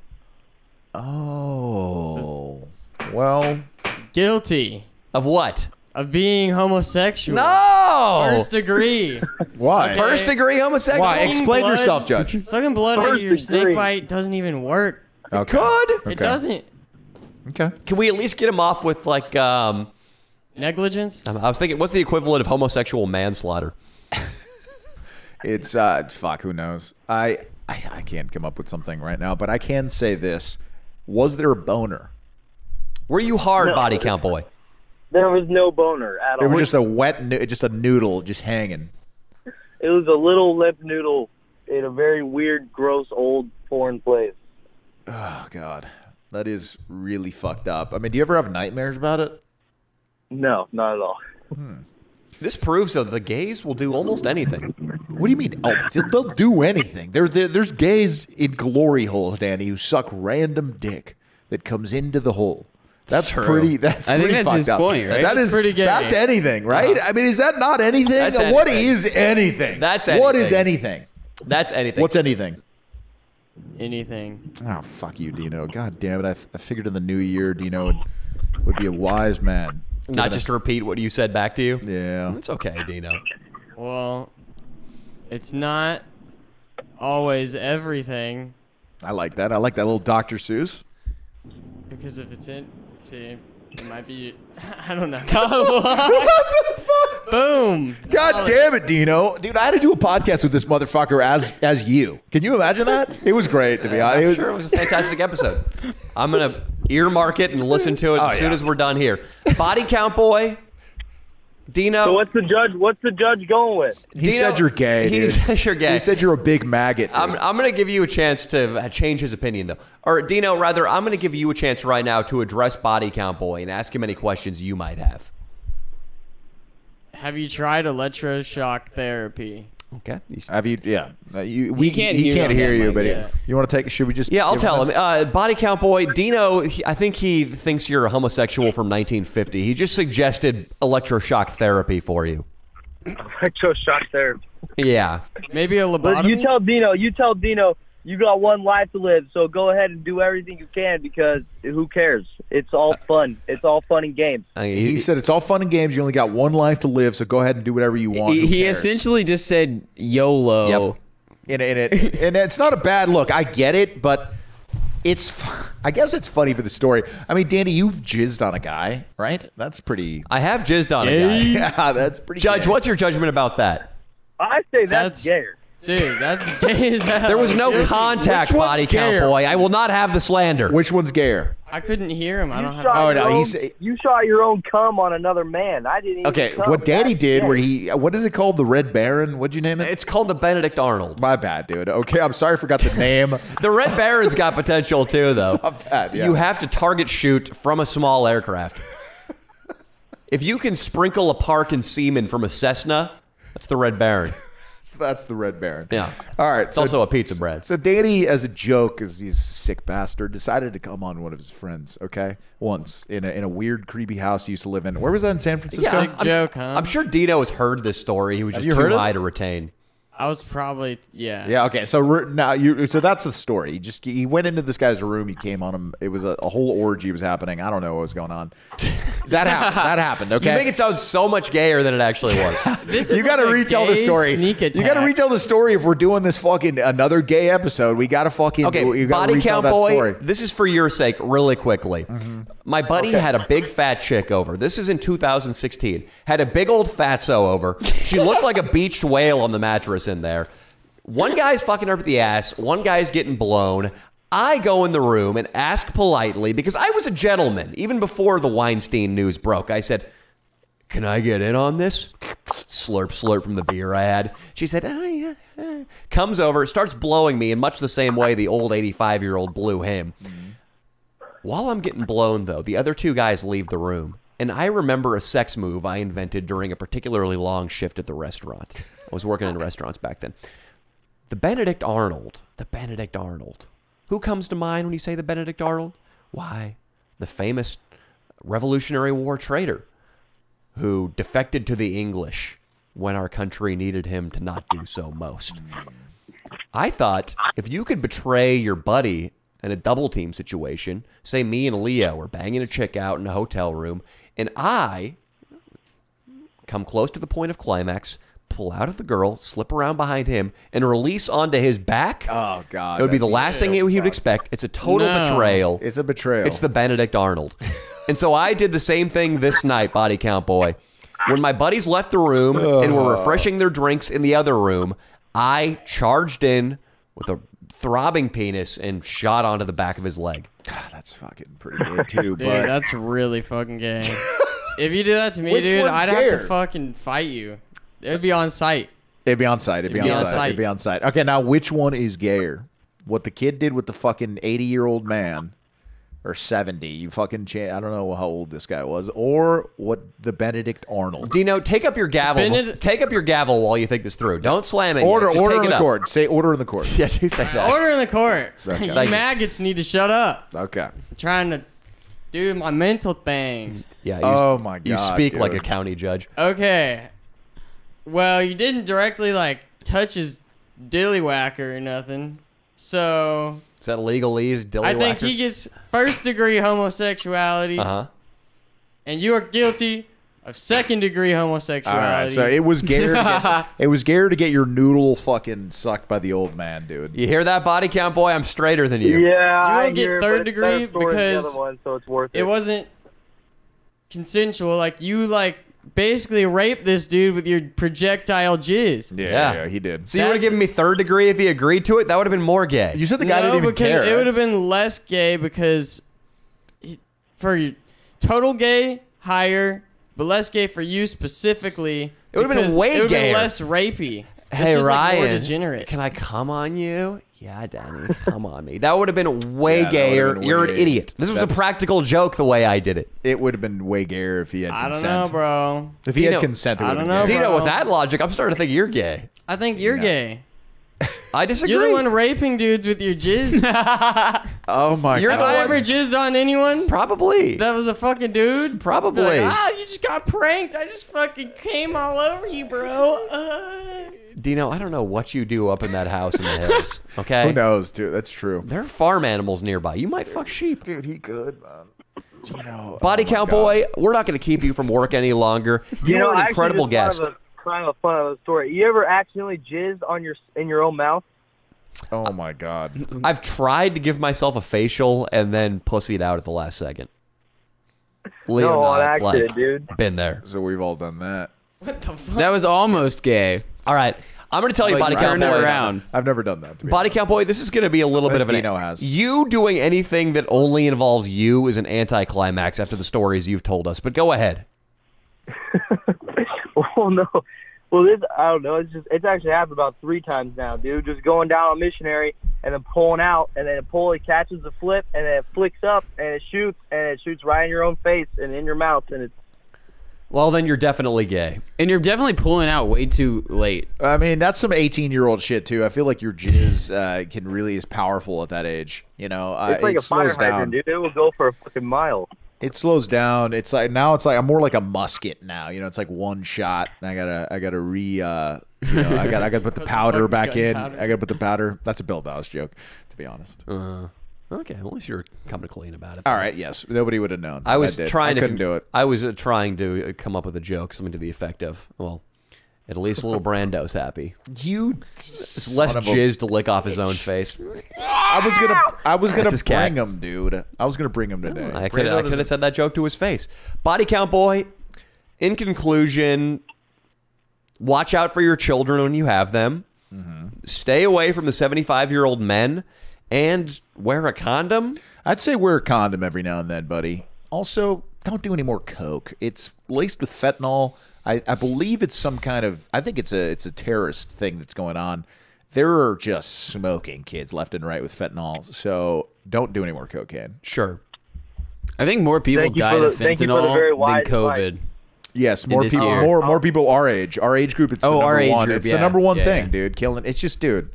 Oh, well. Guilty Of what? of being homosexual. No! First degree. Why? Okay. First degree homosexual? Why? Explain blood. yourself, Judge. Sucking blood out of your First degree. snake bite doesn't even work. Okay. Could. It doesn't. Okay. Can we at least get him off with like, Negligence? I was thinking, what's the equivalent of homosexual manslaughter? It's fuck. Who knows? I can't come up with something right now, but I can say this: was there a boner? Were you hard, No. body count boy? There was no boner at It all. was just a wet, just a noodle, just hanging. It was a little limp noodle in a very weird, gross, old, foreign place. Oh God, that is really fucked up. I mean, do you ever have nightmares about it? No, not at all. This proves that the gays will do almost anything. What do you mean? Oh, they'll do anything. There's gays in glory holes, Danny, who suck random dick that comes into the hole. That's True. pretty. That's I think pretty that's fucked his up. point, right? That That's is pretty gay. That's anything, right? I mean, is that not anything? That's What anything. is anything? That's What is anything. anything? That's anything. What's anything? Anything. Oh, fuck you, Dino. God damn it! I figured in the new year, Dino would be a wise man. Not Giving just us- to repeat what you said back to you? Yeah. It's okay, Dino. Well, it's not always everything, I like that. I like that little Dr. Seuss. because if it's it might be. I don't know. What the fuck? Boom. God damn it, Dino. Dude, I had to do a podcast with this motherfucker as you. Can you imagine that? It was great, to be honest. I'm sure it was a fantastic episode. I'm going to earmark it and listen to it as soon as we're done here. Body count boy. Dino. So what's the judge going with? He said you're gay, He dude. said you're gay. He said you're a big maggot. Dude. I'm going to give you a chance to change his opinion, though. Or, Dino, rather, I'm going to give you a chance right now to address Body Count Boy and ask him any questions you might have. Have you tried electroshock therapy? Okay. Have you? Yeah. He can't he hear can't on hear that you, mic, but yeah. you want to take? Should we just? Yeah, I'll give tell this? him. Body Count Boy, Dino, I think he thinks you're a homosexual from 1950. He just suggested electroshock therapy for you. Electroshock therapy. Yeah. Maybe a But lobotomy? you tell Dino you got one life to live, so go ahead and do everything you can because who cares? It's all fun. It's all fun and games. I mean, He said it's all fun and games. You only got one life to live, so go ahead and do whatever you want. Who He cares? essentially just said YOLO. Yep. and it's not a bad look. I get it, but I guess it's funny for the story. I mean, Danny, you've jizzed on a guy, right? That's pretty. I have jizzed on a guy. Yeah, that's pretty. Judge, gay. what's your judgment about that? I say that's gayer. Dude, that's gay as hell. There was no Guilty. contact, Which one's Body Count gayer? Boy. I will not have the slander. Which one's gayer? I couldn't hear him. I don't have. Oh no, you shot your own cum on another man. I didn't even. Okay, what Danny did, where what is it called? The Red Baron? What'd you name it? It's called the Benedict Arnold. My bad, dude. Okay, I'm sorry, I forgot the name. The Red Baron's got potential too, though. It's not bad, yeah. You have to target shoot from a small aircraft. If you can sprinkle a park in semen from a Cessna, that's the Red Baron. That's the Red Baron. Yeah. All right. It's also a pizza bread. So Danny, as a joke, as he's a sick bastard, decided to come on one of his friends. Okay, once in a weird, creepy house he used to live in. Where was that in San Francisco? Yeah, Sick joke, huh? I'm sure Dino has heard this story. He was just you too heard it? high to retain. I was probably Yeah. Okay. So now so that's the story. He went into this guy's room. He came on him. It was a whole orgy was happening. I don't know what was going on. That happened. Okay. You make it sound so much gayer than it actually was. This You is got to like a retell the gay story. sneak You got to attack. retell the story if we're doing this fucking another gay episode. We got to fucking Okay, you gotta body retell count that boy. story. This is for your sake, really quickly. My buddy had a big fat chick over. This is in 2016. Had a big old fatso over. She looked like a beached whale on the mattress in there. One guy's fucking her up the ass. One guy's getting blown. I go in the room and ask politely, because I was a gentleman, even before the Weinstein news broke. I said, "Can I get in on this?" Slurp, slurp from the beer I had. She said, "Oh, yeah." Comes over, starts blowing me in much the same way the old 85-year-old blew him. While I'm getting blown, though, the other two guys leave the room. And I remember a sex move I invented during a particularly long shift at the restaurant. I was working in restaurants back then. The Benedict Arnold. The Benedict Arnold. Who comes to mind when you say the Benedict Arnold? Why, the famous Revolutionary War traitor who defected to the English when our country needed him to not do so most. I thought if you could betray your buddy in a double team situation, say me and Leo are banging a chick out in a hotel room, and I come close to the point of climax, pull out of the girl, slip around behind him, and release onto his back. Oh God! It would be the last thing he would expect. It's a total betrayal. It's a betrayal. It's the Benedict Arnold. And so I did the same thing this night, body count boy. When my buddies left the room and were refreshing their drinks in the other room, I charged in with a throbbing penis and shot onto the back of his leg. That's fucking pretty good too. Dude, but that's really fucking gay. If you do that to me, Which dude, one's I'd have gayer? to fucking fight you. It would be on site. it'd be on site. It'd be on site. site. It'd be on site. Okay, now which one is gayer? What the kid did with the fucking 80-year-old man, or 70? You fucking I don't know how old this guy was, or what the Benedict Arnold. Dino, take up your gavel. Take up your gavel while you think this through. Don't slam it. Order Just take in it the up. court. Say order in the court. Yeah, do say that. Order in the court. Okay. You Thank you. maggots need to shut up. Okay. I'm trying to do my mental things. Yeah. Oh my God. You speak like a dude. county judge. Okay. Well, you didn't directly like touch his dillywhacker or nothing. So Is that legalese? I think he gets first degree homosexuality, and you are guilty of second degree All homosexuality. right. So it was gayer. It was gayer to get your noodle fucking sucked by the old man, dude. You hear that, body count boy? I'm straighter than you. Yeah, You I don't get hear, third but it's degree better story than the because other one, so it's worth it. It wasn't consensual. Like you basically raped this dude with your projectile jizz. Yeah. He did. So you would have given me third degree if he agreed to it? That would have been more gay. You said the guy didn't even because care. it would have been less gay because for you, total gay higher, but less gay for you specifically. It would have been because way it would have gayer. been less rapey. It's Hey, just Ryan, like more degenerate. can I come on you? Yeah, Danny, come on me. That would have been way Yeah, that would've gayer. been way You're an gayer. idiot. This was a That's- practical joke the way I did it. It would have been way gayer if he had I don't consent. know, bro. If he Dino, had consent, it I would have don't know, been gayer. Dino, bro. with that logic, I'm starting to think you're gay. I think you're gay. I disagree. You're the one raping dudes with your jizz. Oh my You're Have the God. I one- ever jizzed on anyone? Probably. That was a fucking dude? Probably. Be like, you just got pranked. I just fucking came all over you, bro. Dino, I don't know what you do up in that house in the hills. Okay? Who knows, dude? That's true. There are farm animals nearby. You might fuck sheep. Dude, he could, man. Dino. Body oh my count God. boy, we're not going to keep you from work any longer. You are an actually, incredible just guest. kind of a fun story. You ever accidentally jizz on in your own mouth? Oh my God. I've tried to give myself a facial and then pussied out at the last second. Leo No, on nods accident, like, dude. been there. So we've all done that. What the fuck? That was almost gay. All right. I'm going to tell you, Body Count turn it Boy. around. I've never done that. To be Body honest. Count Boy, this is going to be a little bit of an... Dino has. You doing anything that only involves you is an anticlimax after the stories you've told us. But go ahead. Well, no. Well, this, I don't know. It's actually happened about 3 times now, dude. Just going down on missionary and then pulling out, and then it catches the flip, and then it flicks up, and it shoots right in your own face and in your mouth, and it's... Well, then you're definitely gay. And you're definitely pulling out way too late. I mean, that's some 18-year-old shit too. I feel like your jizz can really is powerful at that age. You know, It's like it a fire slows down. hydrant, dude. It will go for a fucking mile. It slows down. It's like now it's like I'm more like a musket now. You know, it's like one shot. I gotta I gotta put the powder back in. I gotta put the powder. That's a Bill Dawes joke, to be honest. Okay, well, at least you're coming clean about it. All right, yes, nobody would have known. I was did. trying I to... couldn't do it. I was trying to come up with a joke, something to the effect of, well, at least little Brando's happy. You It's less jizz to lick off his own face. I was gonna That's his cat. bring him, dude. I was gonna bring him today. I could have said that joke to his face. Body Count Boy, in conclusion, watch out for your children when you have them. Stay away from the 75-year-old men and wear a condom. I'd say wear a condom every now and then, buddy. Also, don't do any more coke. It's laced with fentanyl. I believe it's some kind of... I think it's a terrorist thing that's going on. They're just smoking kids left and right with fentanyl. So don't do any more cocaine. Sure. I think more people died of thank you for the very fentanyl than wise COVID. advice. Yes, more this people. year. More people our age. Our age group. It's the our number age one. group, It's yeah. the number one Yeah, thing, yeah. dude. Killing. It's just, dude.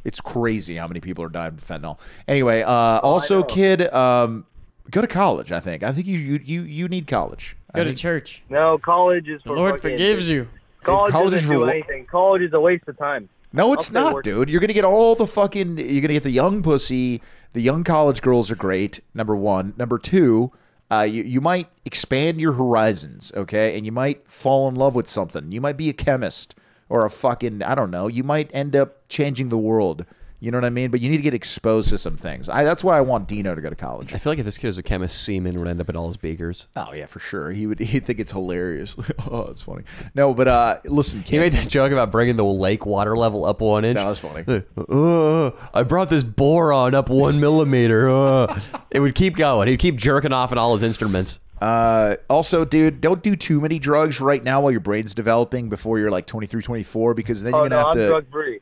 It's crazy how many people are dying from fentanyl. Anyway, also, know. kid, go to college. I think you need college. Go to church. No, college is for The Lord fucking- forgives you. College College is doesn't for do what? anything. College is a waste of time. No, it's I'll stay not, working. dude. You're gonna get all the fucking. You're gonna get the young pussy. The young college girls are great. Number one. Number two. You might expand your horizons, okay, and you might fall in love with something. You might be a chemist or a fucking, I don't know. You might end up changing the world. You know what I mean? But you need to get exposed to some things. That's why I want Dino to go to college. I feel like if this kid was a chemist, semen would end up in all his beakers. Oh yeah, for sure. He'd think it's hilarious. Oh, it's funny. No, but listen, kid. He made that joke about bringing the lake water level up 1 inch. That was funny. I brought this boron up 1 millimeter. It would keep going. He'd keep jerking off in all his instruments. Also, dude, don't do too many drugs right now while your brain's developing before you're like 23, 24, because then Oh, you're gonna no, have I'm to. drug free.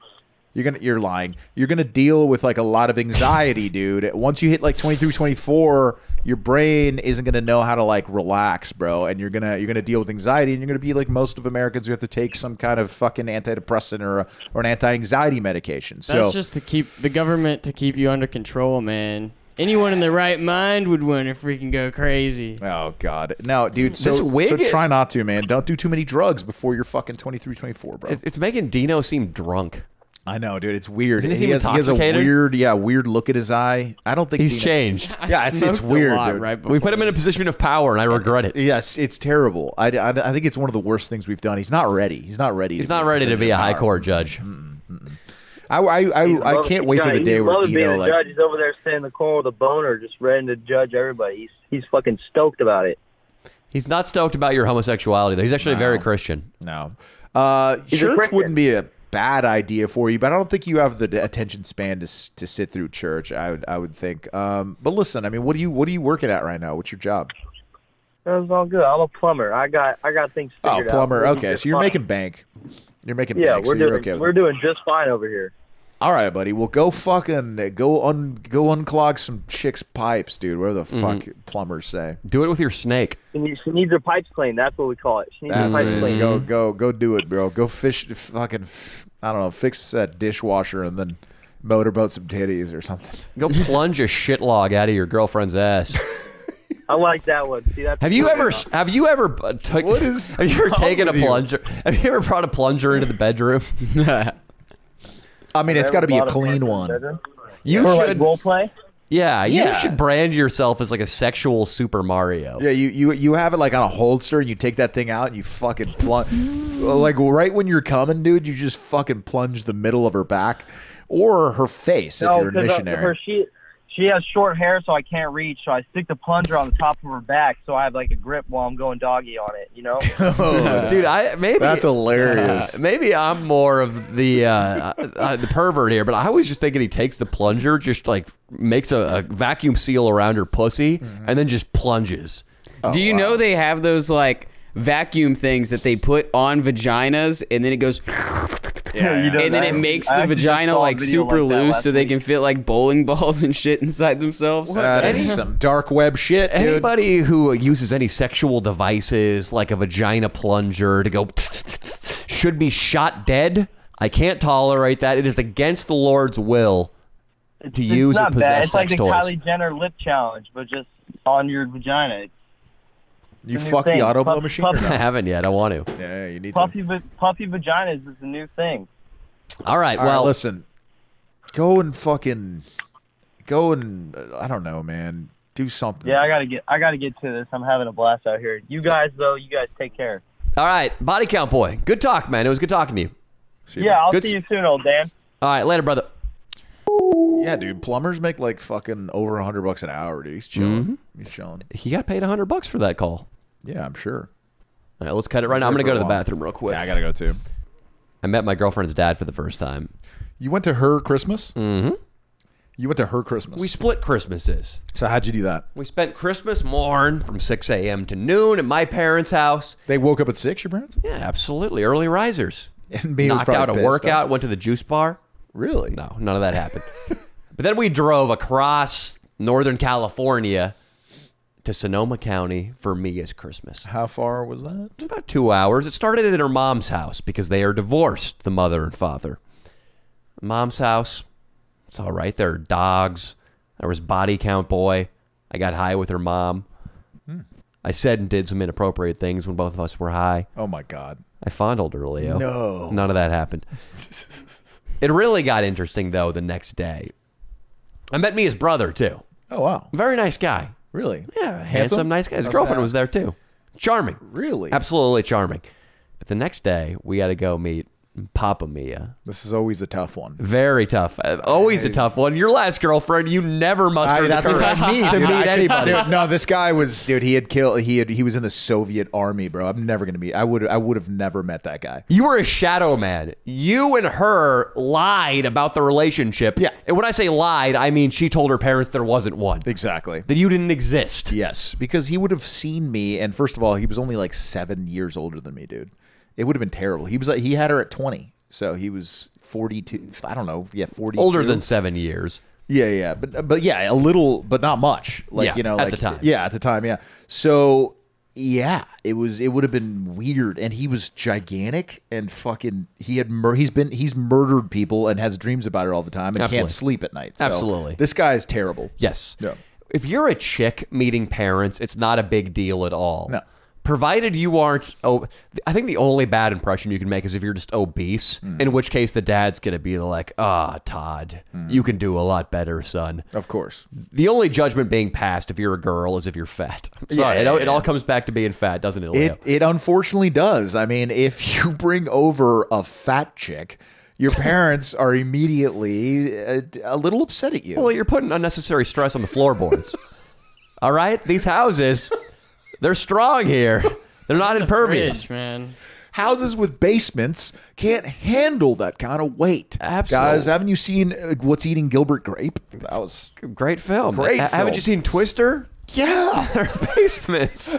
You're lying. You're gonna deal with like a lot of anxiety, dude. Once you hit like 23, 24, your brain isn't gonna know how to like relax, bro, and you're gonna deal with anxiety, and you're gonna be like most of Americans who have to take some kind of fucking antidepressant or an anti-anxiety medication. So That's just to keep the government to keep you under control, man. Anyone in their right mind would want to freaking go crazy. oh god, no, dude. This So wig- try not to, man. Don't do too many drugs before you're fucking 23, 24, bro. It's making Dino seem drunk. I know, dude. It's weird. Isn't he he has a intoxicated? weird look at his eye. I don't think He's Dino- changed. Yeah, it's Smoked a weird, lot dude. right We put him in a before position of power, and I regret it. Yes, it's terrible. I think it's one of the worst things we've done. He's not ready. He's not ready. He's not ready to be a high court judge. I can't wait for the day where being Dino a like. judge. He's over there sitting in the corner with a boner, just ready to judge everybody. He's fucking stoked about it. He's not stoked about your homosexuality, though. He's actually very Christian. No, He's a church Christian. wouldn't be a bad idea for you, but I don't think you have the attention span to sit through church. I would think. But listen, I mean, what are you working at right now? What's your job? That's all good. I'm a plumber. I got things Oh, figured out. plumber. We'll be Okay, just so you're fine. making bank. You're making Yeah, bank. we're so you're doing okay with we're it. doing just fine over here. All right, buddy. Well, go unclog some chick's pipes, dude. Where the fuck plumbers say? Do it with your snake. She needs her pipes cleaned. That's what we call it. She needs her That's what pipes it is. cleaned. Go do it, bro. Go fish, I don't know, fix that dishwasher and then motorboat some titties or something. Go plunge a shit log out of your girlfriend's ass. I like that one. See, that's Have you ever enough. have you ever took What is have you ever wrong taken a with you? plunger? Have you ever brought a plunger into the bedroom? I mean, it's got to be a Ever bought clean plunger one. bedroom? You For should like role play. Yeah, you Yeah. should brand yourself as like a sexual Super Mario. Yeah, you have it like on a holster and you take that thing out and you fucking plunge. Like right when you're coming, dude, you just fucking plunge the middle of her back or her face if you're a 'cause, missionary. she she has short hair, so I can't reach. So I stick the plunger on the top of her back, so I have like a grip while I'm going doggy on it. You know? Dude, maybe That's hilarious. maybe I'm more of the pervert here, but I was just thinking he takes the plunger, just like makes a vacuum seal around her pussy, and then just plunges. Do you know they have those like vacuum things that they put on vaginas, and then it goes, and then it makes the vagina like super loose, so they can fit like bowling balls and shit inside themselves. That is some dark web shit, dude. Anybody who uses any sexual devices like a vagina plunger to go should be shot dead. I can't tolerate that. It is against the Lord's will to use and possess it's like sex the toys. Kylie Jenner lip challenge, but just on your vagina. You fuck the auto blow machine? Or I not? haven't yet. I want to. Yeah, you need Puffy to. puffy vaginas is the new thing. All right. All Well, right, listen. Go and I don't know, man. Do something. Yeah, I gotta get to this. I'm having a blast out here. You guys take care. all right. Body count boy. Good talk, man. It was good talking to you. Yeah, I'll Good see you soon, old Dan. All right. Later, brother. Yeah, dude. Plumbers make like fucking over $100 an hour, dude. He's chilling. He's chilling. He got paid $100 for that call. Yeah, I'm sure. All right. Let's cut it right now. I'm going to go to the bathroom real quick. Yeah, I gotta go too. I met my girlfriend's dad for the first time. You went to her Christmas? Mm-hmm. You went to her Christmas. We split Christmases. So how'd you do that? We spent Christmas morn from 6 a.m. to noon at my parents' house. They woke up at 6, your parents? Yeah, absolutely. Early risers. And me was Knocked probably out a pissed, workout, huh? went to the juice bar. Really? No, none of that happened. But then we drove across Northern California to Sonoma County for Mia's Christmas. How far was that? About 2 hours. It started at her mom's house because they are divorced, the mother and father. Mom's house, it's all right. There are dogs. There was body count boy. I got high with her mom. I said and did some inappropriate things when both of us were high. Oh my God. I fondled her, Leo. No. None of that happened. It really got interesting, though, the next day. I met Mia's brother, too. Oh wow. Very nice guy. Really? Yeah, handsome, nice guy. His How's girlfriend that? was there, too. Charming. Really? Absolutely charming. But the next day, we got to go meet Papa Mia. This is always a tough one. Very tough. Always a tough one. Your last girlfriend, you never mustered the That's what courage I mean. to dude. meet anybody. Dude, no, this guy was, dude. He was in the Soviet army, bro. I'm never gonna meet. I would have never met that guy. You were a shadow man. You and her lied about the relationship. Yeah. And when I say lied, I mean she told her parents there wasn't one. Exactly. That you didn't exist. Yes, because he would have seen me, and first of all, he was only like 7 years older than me, dude. It would have been terrible. He was like, he had her at 20, so he was 42. I don't know. Yeah, 42. Older than 7 years. Yeah, but yeah, a little, but not much. Like, Yeah, you know, at like, the time. Yeah, at the time, yeah. So yeah, it would have been weird, and he was gigantic and fucking. He's murdered people and has dreams about it all the time and Absolutely. can't sleep at night. So Absolutely. this guy is terrible. Yes. Yeah. If you're a chick meeting parents, it's not a big deal at all. No. Provided you aren't, I think the only bad impression you can make is if you're just obese, in which case the dad's going to be like, Todd, you can do a lot better, son. Of course. The only judgment being passed if you're a girl is if you're fat. I'm sorry, Yeah, it all comes back to being fat, doesn't it, Leo? It unfortunately does. I mean, if you bring over a fat chick, your parents are immediately a little upset at you. Well, you're putting unnecessary stress on the floorboards. All right? These houses, they're strong here. They're not impervious. Rich, man. Houses with basements can't handle that kind of weight. Absolutely. Guys, haven't you seen What's Eating Gilbert Grape? That was... Great film. Great Haven't film. you seen Twister? Yeah. Their basements.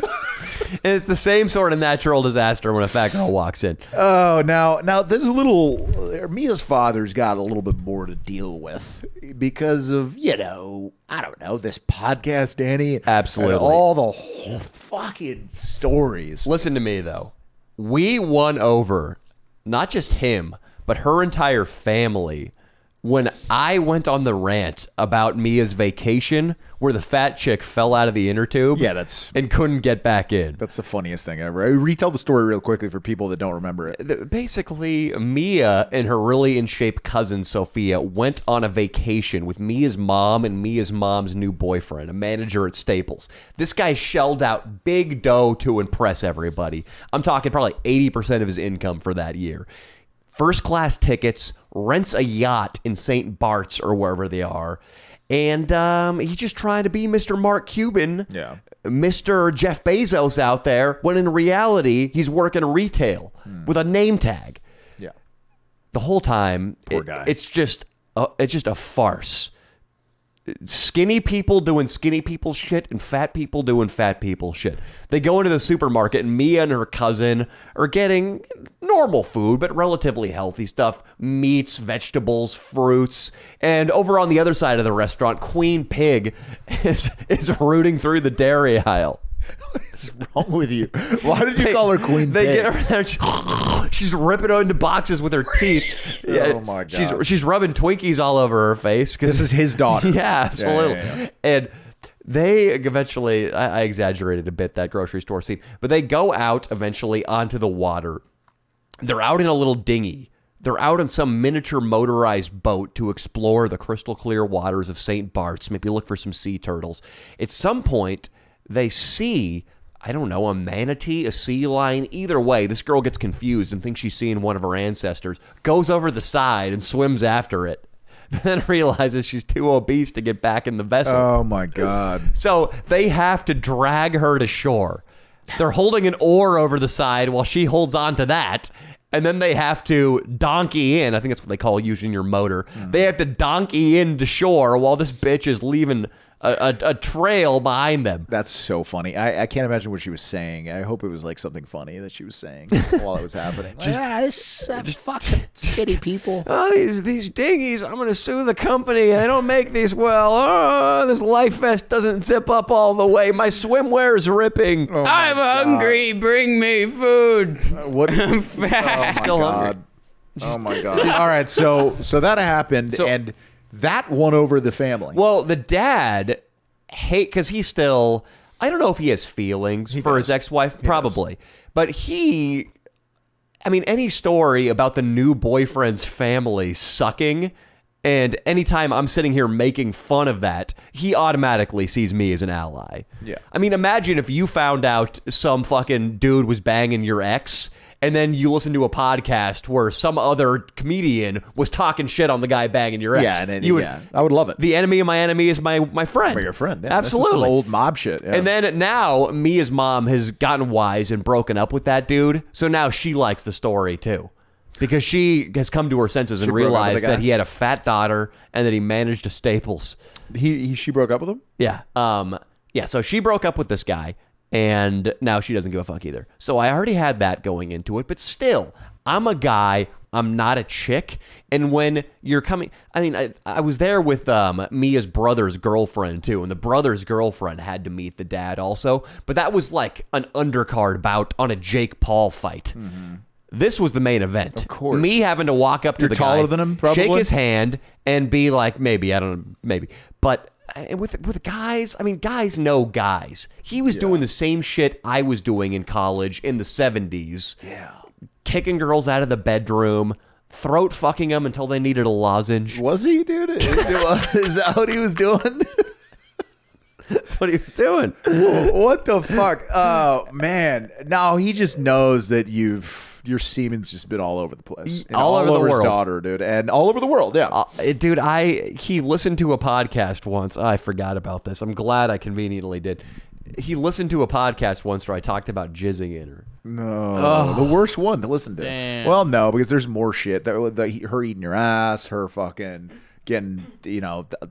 It's the same sort of natural disaster when a fat girl walks in. Oh, now there's a little... Mia's father's got a little bit more to deal with because of, I don't know, this podcast, Danny. Absolutely. And all the whole fucking stories. Listen to me, though. We won over not just him, but her entire family when I went on the rant about Mia's vacation where the fat chick fell out of the inner tube and couldn't get back in. That's the funniest thing ever. Retell the story real quickly for people that don't remember it. Basically, Mia and her really in shape cousin Sophia went on a vacation with Mia's mom and Mia's mom's new boyfriend, a manager at Staples. This guy shelled out big dough to impress everybody. I'm talking probably 80% of his income for that year. First class tickets, rents a yacht in St. Bart's or wherever they are, And he's just trying to be Mr. Mark Cuban, Yeah. Mr. Jeff Bezos out there, when in reality, he's working retail with a name tag. Yeah. The whole time, Poor guy. it's just a farce. Skinny people doing skinny people shit and fat people doing fat people shit. They go into the supermarket and Mia and her cousin are getting normal food, but relatively healthy stuff. Meats, vegetables, fruits. And over on the other side of the restaurant, Queen Pig is rooting through the dairy aisle. What is wrong with you? Why did you call her Queen They Pig? get her there. She's ripping into boxes with her teeth. Oh my God. She's rubbing Twinkies all over her face. This is his daughter. Yeah, absolutely. Yeah. And they eventually, I exaggerated a bit that grocery store scene, but they go out eventually onto the water. They're out in a little dinghy. They're out on some miniature motorized boat to explore the crystal clear waters of St. Bart's, maybe look for some sea turtles. At some point, they see, I don't know, a manatee, a sea lion. Either way, this girl gets confused and thinks she's seeing one of her ancestors, goes over the side and swims after it, but then realizes she's too obese to get back in the vessel. Oh my God. So they have to drag her to shore. They're holding an oar over the side while she holds on to that. And then they have to donkey in. I think that's what they call using your motor. They have to donkey in to shore while this bitch is leaving a trail behind them. That's so funny. I can't imagine what she was saying. I hope it was like something funny that she was saying while it was happening. This fucking shitty people. Oh, these dinghies, I'm going to sue the company. They don't make these well. Oh, this life vest doesn't zip up all the way. My swimwear is ripping. Oh my I'm God. hungry. Bring me food. What? I'm fat. Oh my Still God. hungry. Oh my God. All right, so that happened, and that won over the family. Well, the dad because he's still, I don't know if he has feelings for his ex-wife, probably. But I mean, any story about the new boyfriend's family sucking, and anytime I'm sitting here making fun of that, he automatically sees me as an ally. Yeah. I mean, imagine if you found out some fucking dude was banging your ex, and then you listen to a podcast where some other comedian was talking shit on the guy banging your ex. Yeah, and I would love it. The enemy of my enemy is my friend. Your friend, yeah. Absolutely. This is some old mob shit. Yeah. And then now, Mia's mom has gotten wise and broken up with that dude, so now she likes the story too. Because she has come to her senses and realized that he had a fat daughter and that he managed a Staples. She broke up with him? Yeah. Yeah, so she broke up with this guy, and now she doesn't give a fuck either. So I already had that going into it, but still, I'm a guy, I'm not a chick, and when you're coming, I mean, I was there with Mia's brother's girlfriend too, and the brother's girlfriend had to meet the dad also, but that was like an undercard bout on a Jake Paul fight. Mm-hmm. This was the main event. Of course. Me having to walk up to the guy, taller than him, probably? shake his hand, and be like, maybe, I don't know, maybe. But with guys, I mean, guys know guys. He was doing the same shit I was doing in college in the 70s. Yeah. Kicking girls out of the bedroom, throat fucking them until they needed a lozenge. Was he, dude? Is that what he was doing? That's what he was doing. What the fuck? Oh, man. No, he just knows that your semen's just been all over the place. And all over the his world. daughter, dude. And all over the world, yeah. Dude, he listened to a podcast once. I forgot about this. I'm glad I conveniently did. He listened to a podcast once where I talked about jizzing in her. No, the worst one to listen to. Damn. Well, no, because there's more shit. Her eating your ass, her fucking getting, the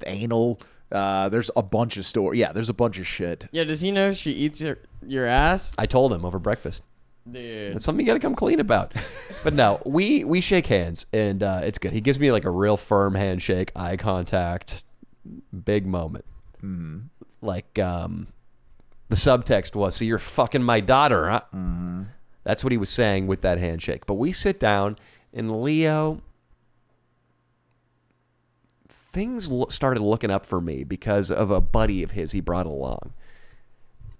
anal. There's a bunch of stories. Yeah, there's a bunch of shit. Yeah, does he know she eats your ass? I told him over breakfast. Dude. It's something you gotta come clean about. But no, we shake hands, and it's good. He gives me like a real firm handshake, eye contact, big moment. Mm-hmm. Like the subtext was, so you're fucking my daughter, huh? Mm-hmm. That's what he was saying with that handshake. But we sit down, and Leo, things started looking up for me because of a buddy of his he brought along.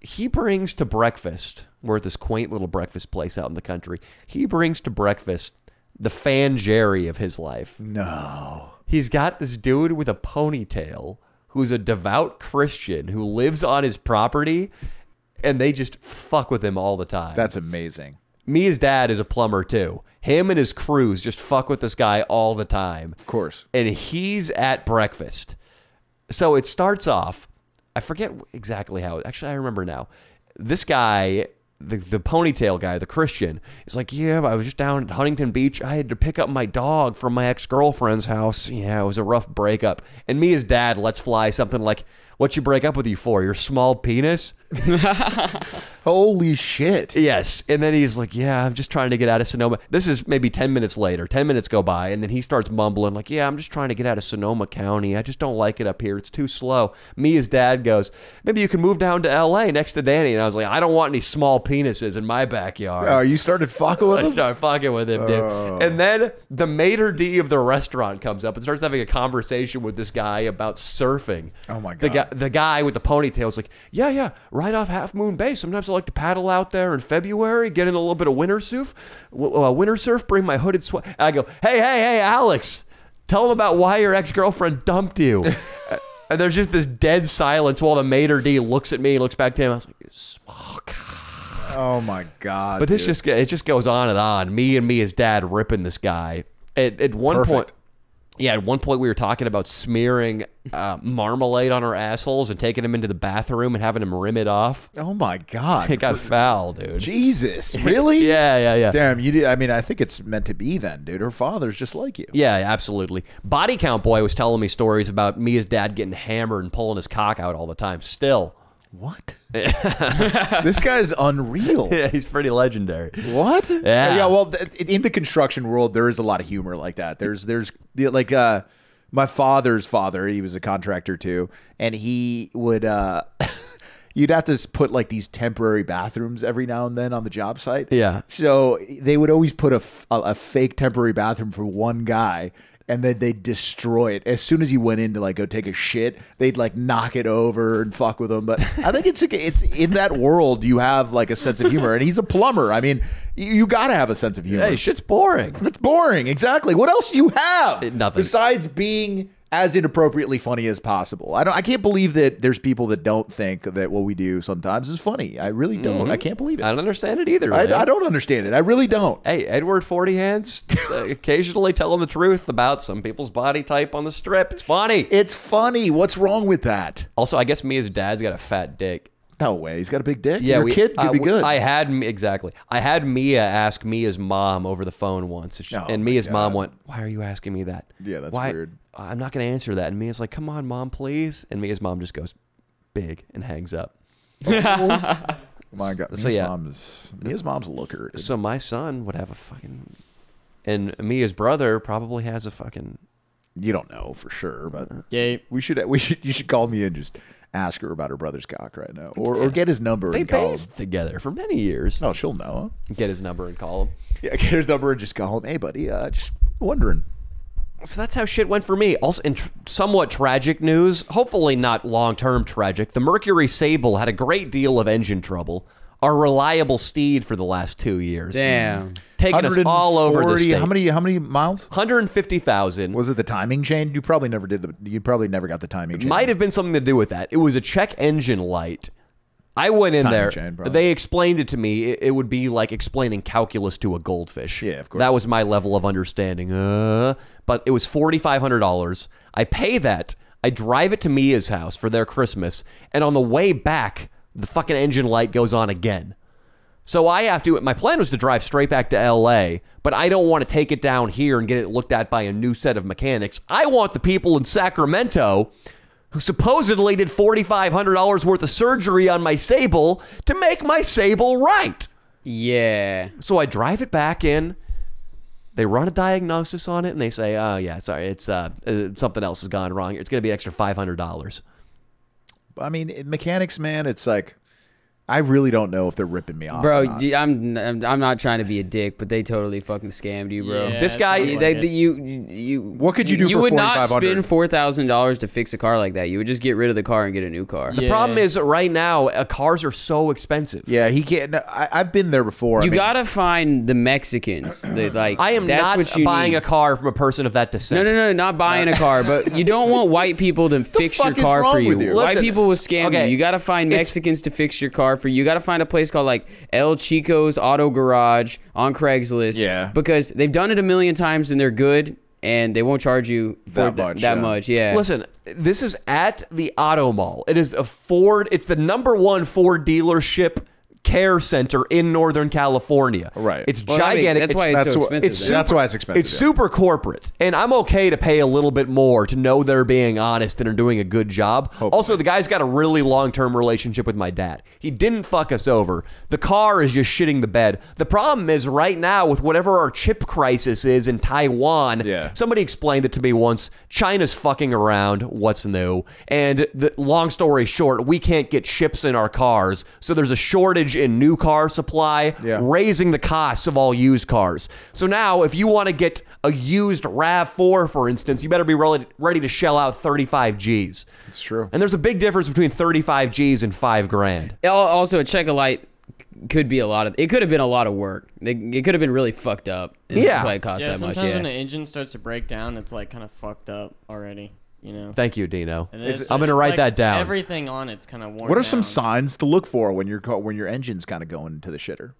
He brings to breakfast, we're at this quaint little breakfast place out in the country. He brings to breakfast the fan Jerry of his life. No. He's got this dude with a ponytail who's a devout Christian who lives on his property, and they just fuck with him all the time. That's amazing. Mia's dad is a plumber too. Him and his crews just fuck with this guy all the time. Of course. And he's at breakfast. So it starts off, I forget exactly how, actually I remember now. This guy, the ponytail guy, the Christian, is like, yeah, I was just down at Huntington Beach. I had to pick up my dog from my ex-girlfriend's house. Yeah, it was a rough breakup. And me, his dad, lets fly something like, what'd you break up with you for? Your small penis? Holy shit. Yes. And then he's like, yeah, I'm just trying to get out of Sonoma. This is maybe 10 minutes later. 10 minutes go by, and then he starts mumbling like, yeah, I'm just trying to get out of Sonoma County. I just don't like it up here. It's too slow. Me, his dad, goes, maybe you can move down to L.A. next to Danny. And I was like, I don't want any small penises in my backyard. Oh, you started fucking with him? I started fucking with him, dude. And then the maitre d' of the restaurant comes up and starts having a conversation with this guy about surfing. Oh, my God. The guy with the ponytail is like, yeah, right off Half Moon Bay. Sometimes I like to paddle out there in February, get in a little bit of winter surf, bring my hooded sweat. And I go, hey, Alex, tell him about why your ex-girlfriend dumped you. And there's just this dead silence while the maitre d' looks at me and looks back to him. I was like, oh, God. Oh, my God. But this just goes on and on. Me and his dad ripping this guy. At one point... Yeah, at one point we were talking about smearing marmalade on our assholes and taking him into the bathroom and having him rim it off. Oh, my God. It got foul, dude. Jesus. Really? Yeah. Damn, I mean, I think it's meant to be then, dude. Her father's just like you. Yeah, absolutely. Body Count Boy was telling me stories about me, his dad, getting hammered and pulling his cock out all the time. Still. What? This guy's unreal. Yeah, he's pretty legendary. What? Yeah. Well, in the construction world, there is a lot of humor like that. There's like my father's father. He was a contractor too, and he would. You'd have to put like these temporary bathrooms every now and then on the job site. Yeah. So they would always put a fake temporary bathroom for one guy. And then they'd destroy it. As soon as you went in to like go take a shit, they'd like knock it over and fuck with him. But I think it's in that world you have like a sense of humor. And he's a plumber. I mean, you got to have a sense of humor. Hey, shit's boring. It's boring. Exactly. What else do you have? Nothing. Besides being as inappropriately funny as possible. I can't believe that there's people that don't think that what we do sometimes is funny. I really don't. I can't believe it. I don't understand it either. I don't understand it. I really don't. Hey, Edward 40 Hands, occasionally telling the truth about some people's body type on the strip. It's funny. It's funny. What's wrong with that? Also, I guess Mia's dad's got a fat dick. No way. He's got a big dick? Yeah, Your kid could be good. I had Mia ask Mia's mom over the phone once. And Mia's mom went, why are you asking me that? Yeah, that's weird. I'm not going to answer that. And Mia's like, come on, Mom, please. And Mia's mom just goes, big, and hangs up. Oh, my God. So, Mia's mom's a looker. So my son would have a fucking... And Mia's brother probably has a fucking... You don't know for sure, but Yay. You should call me and just ask her about her brother's cock right now, or get his number and call him. Together for many years. Oh, she'll know. Get his number and call him. Yeah, get his number and just call him. Hey, buddy, just wondering. So that's how shit went for me. Also, in somewhat tragic news, hopefully not long-term tragic, the Mercury Sable had a great deal of engine trouble. Our reliable steed for the last 2 years. Damn. Taking us all over the state. How many miles? 150,000. Was it the timing chain? You probably never got the timing chain. Might have been something to do with that. It was a check engine light. I went in there. They explained it to me. It would be like explaining calculus to a goldfish. Yeah, of course. That was my level of understanding. But it was $4,500. I pay that. I drive it to Mia's house for their Christmas. And on the way back, the fucking engine light goes on again. So I have to, my plan was to drive straight back to LA, but I don't want to take it down here and get it looked at by a new set of mechanics. I want the people in Sacramento who supposedly did $4,500 worth of surgery on my Sable to make my Sable right. Yeah. So I drive it back in. They run a diagnosis on it, and they say, oh, yeah, sorry, it's something else has gone wrong. It's going to be an extra $500. I mean, mechanics, man, it's like, I really don't know if they're ripping me off. Bro, I'm not trying to be a dick, but they totally fucking scammed you, bro. Yeah, this guy, what could you do? You for would not spend $4,500? $4,000 to fix a car like that. You would just get rid of the car and get a new car. The problem is right now, cars are so expensive. Yeah, he can't. I've been there before. You gotta find the Mexicans. I am not buying a car from a person of that descent. No, not buying a car, but you don't want white people to fix your car for you. White people will scam you. You gotta find Mexicans to fix your car for you. You got to find a place called like El Chico's Auto Garage on Craigslist. Yeah. Because they've done it a million times and they're good. and they won't charge you for that much. Yeah. Listen, this is at the Auto Mall. It is a Ford. It's the #1 Ford dealership care center in Northern California. Right. It's gigantic. That's why it's so expensive. That's why it's expensive. It's super corporate, and I'm okay to pay a little bit more to know they're being honest and are doing a good job. Hopefully. Also, the guy's got a really long-term relationship with my dad. He didn't fuck us over. The car is just shitting the bed. The problem is right now with whatever our chip crisis is in Taiwan, somebody explained it to me once, China's fucking around. What's new? And long story short, we can't get chips in our cars, so there's a shortage in new car supply, raising the costs of all used cars. So now, if you want to get a used RAV4, for instance, you better be ready to shell out 35 G's. It's true. And there's a big difference between 35 G's and $5 grand. Also, a Check-A-Lite could be it could have been a lot of work. It could have been really fucked up. And that's why it cost that much. Sometimes when the engine starts to break down, it's like kind of fucked up already. You know. Thank you, Dino. I'm gonna write that down. Everything on it's kind of worn. What are some signs to look for when your engine's kind of going into the shitter?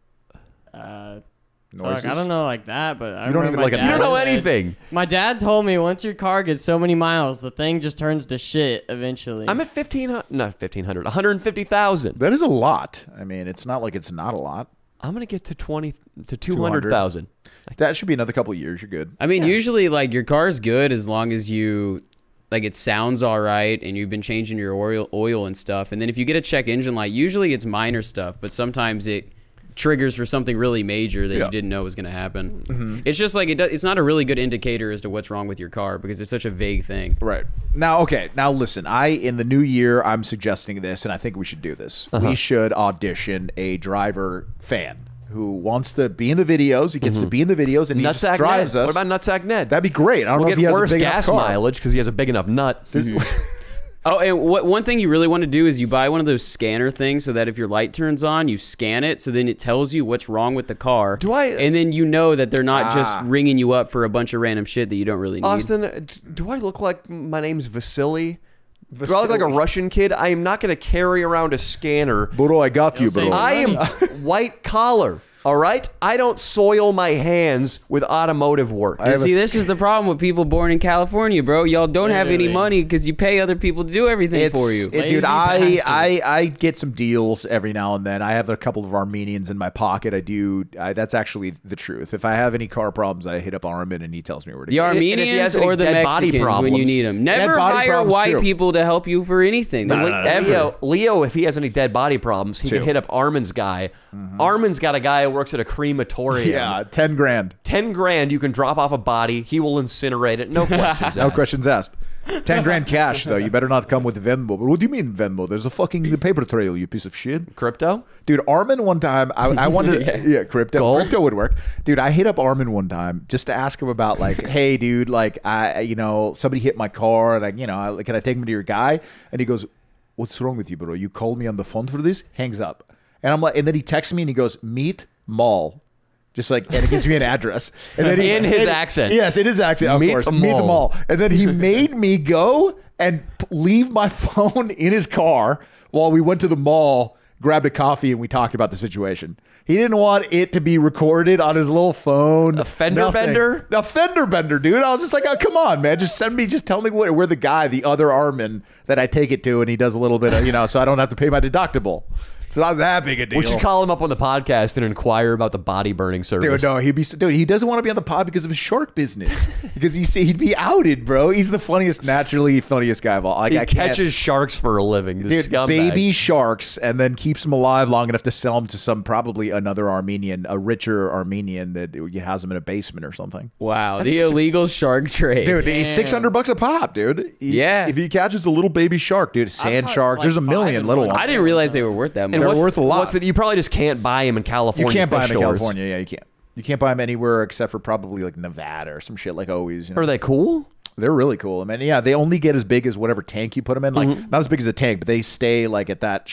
Noises? I don't know like that, but you don't even like. You don't know anything. My dad told me once your car gets so many miles, the thing just turns to shit eventually. I'm at 150,000. That is a lot. I mean, it's not like it's not a lot. I'm gonna get to 200,000. That should be another couple of years. You're good. I mean, usually like your car's good as long as you it sounds all right and you've been changing your oil and stuff. And then if you get a check engine light, usually it's minor stuff, but sometimes it triggers for something really major that you didn't know was going to happen. It's just like it's not a really good indicator as to what's wrong with your car because it's such a vague thing. Right. Now, okay. Now listen, in the new year, I'm suggesting this, and I think we should do this. We should audition a driver fan who wants to be in the videos. He gets to be in the videos, and he just drives us. What about Nutsack Ned? That'd be great. I don't know if he has worse a big gas mileage because he has a big enough nut. Oh, and one thing you really want to do is you buy one of those scanner things so that if your light turns on, you scan it, so then it tells you what's wrong with the car. And then you know that they're not just ringing you up for a bunch of random shit that you don't really need. Austin, do I look like my name's Vasily? Do I look like a Russian kid? I am not going to carry around a scanner. Bro, I got you, bro. I am white collar. All right? I don't soil my hands with automotive work. See, this is the problem with people born in California, bro. Y'all don't have any money because you pay other people to do everything for you. Dude, I get some deals every now and then. I have a couple of Armenians in my pocket. That's actually the truth. If I have any car problems, I hit up Armin and he tells me where to go. The Armenians or the Mexicans when you need them. Never hire white people to help you for anything. Leo, if he has any dead body problems, he can hit up Armin's guy. Armin's got a guy who works at a crematorium. Yeah, 10 grand. 10 grand, you can drop off a body. He will incinerate it. No questions asked. No questions asked. 10 grand cash, though. You better not come with Venmo. But what do you mean Venmo? There's a fucking paper trail, you piece of shit. Crypto? Dude, Armin one time, I wanted to, crypto. Gold? Crypto would work. Dude, I hit up Armin one time just to ask him about like, hey, dude, like, somebody hit my car and can I take him to your guy? And he goes, what's wrong with you, bro? You called me on the phone for this? Hangs up. And I'm like, and then he texts me and he goes, meet mall. Just like, and it gives me an address. And then in his accent. Yes, in his accent, of course. Meet the mall. And then he made me go and leave my phone in his car while we went to the mall, grabbed a coffee, and we talked about the situation. He didn't want it to be recorded on his little phone. A fender bender? A fender bender, dude. I was just like, oh, come on, man. Just tell me where the guy, the other Armin that I take it to, and he does a little bit of, so I don't have to pay my dedeductible. It's not that big a deal. We should call him up on the podcast and inquire about the body burning service. Dude, no, he doesn't want to be on the pod because of his shark business. Because he'd be outed, bro. He's the naturally funniest guy of all. Like, he catches sharks for a living. This scumbag. Baby sharks, and then keeps them alive long enough to sell them to probably another Armenian, a richer Armenian that has them in a basement or something. Wow, the illegal shark trade. Dude, he's $600 a pop, dude. If he catches a little baby shark, dude, sand shark, there's a million little ones. I didn't realize they were worth that much. They're worth a lot. You probably just can't buy them in California. You can't buy them in California. Yeah, you can't. You can't buy them anywhere except for probably like Nevada or some shit like always. Are they cool? They're really cool. I mean, yeah, they only get as big as whatever tank you put them in. Like not as big as a tank, but they stay like at that,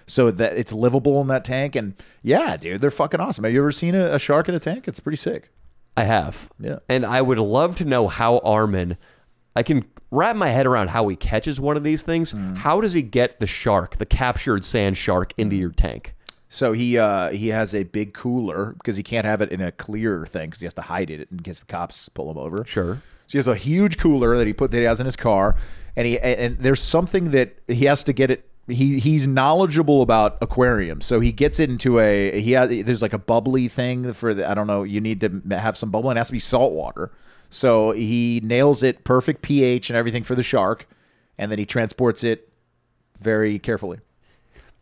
so that it's livable in that tank. And yeah, dude, they're fucking awesome. Have you ever seen a shark in a tank? It's pretty sick. I have. Yeah. And I would love to know how Armin, I can wrap my head around how he catches one of these things. How does he get the captured sand shark into your tank? So he has a big cooler because he can't have it in a clear thing because he has to hide it in case the cops pull him over. Sure. So he has a huge cooler that he has in his car, and there's something that he has to get it. He's knowledgeable about aquariums, so he gets it into there's like a bubbly thing for I don't know. You need to have some bubble, and it has to be salt water. So he nails it perfect pH and everything for the shark, and then he transports it very carefully.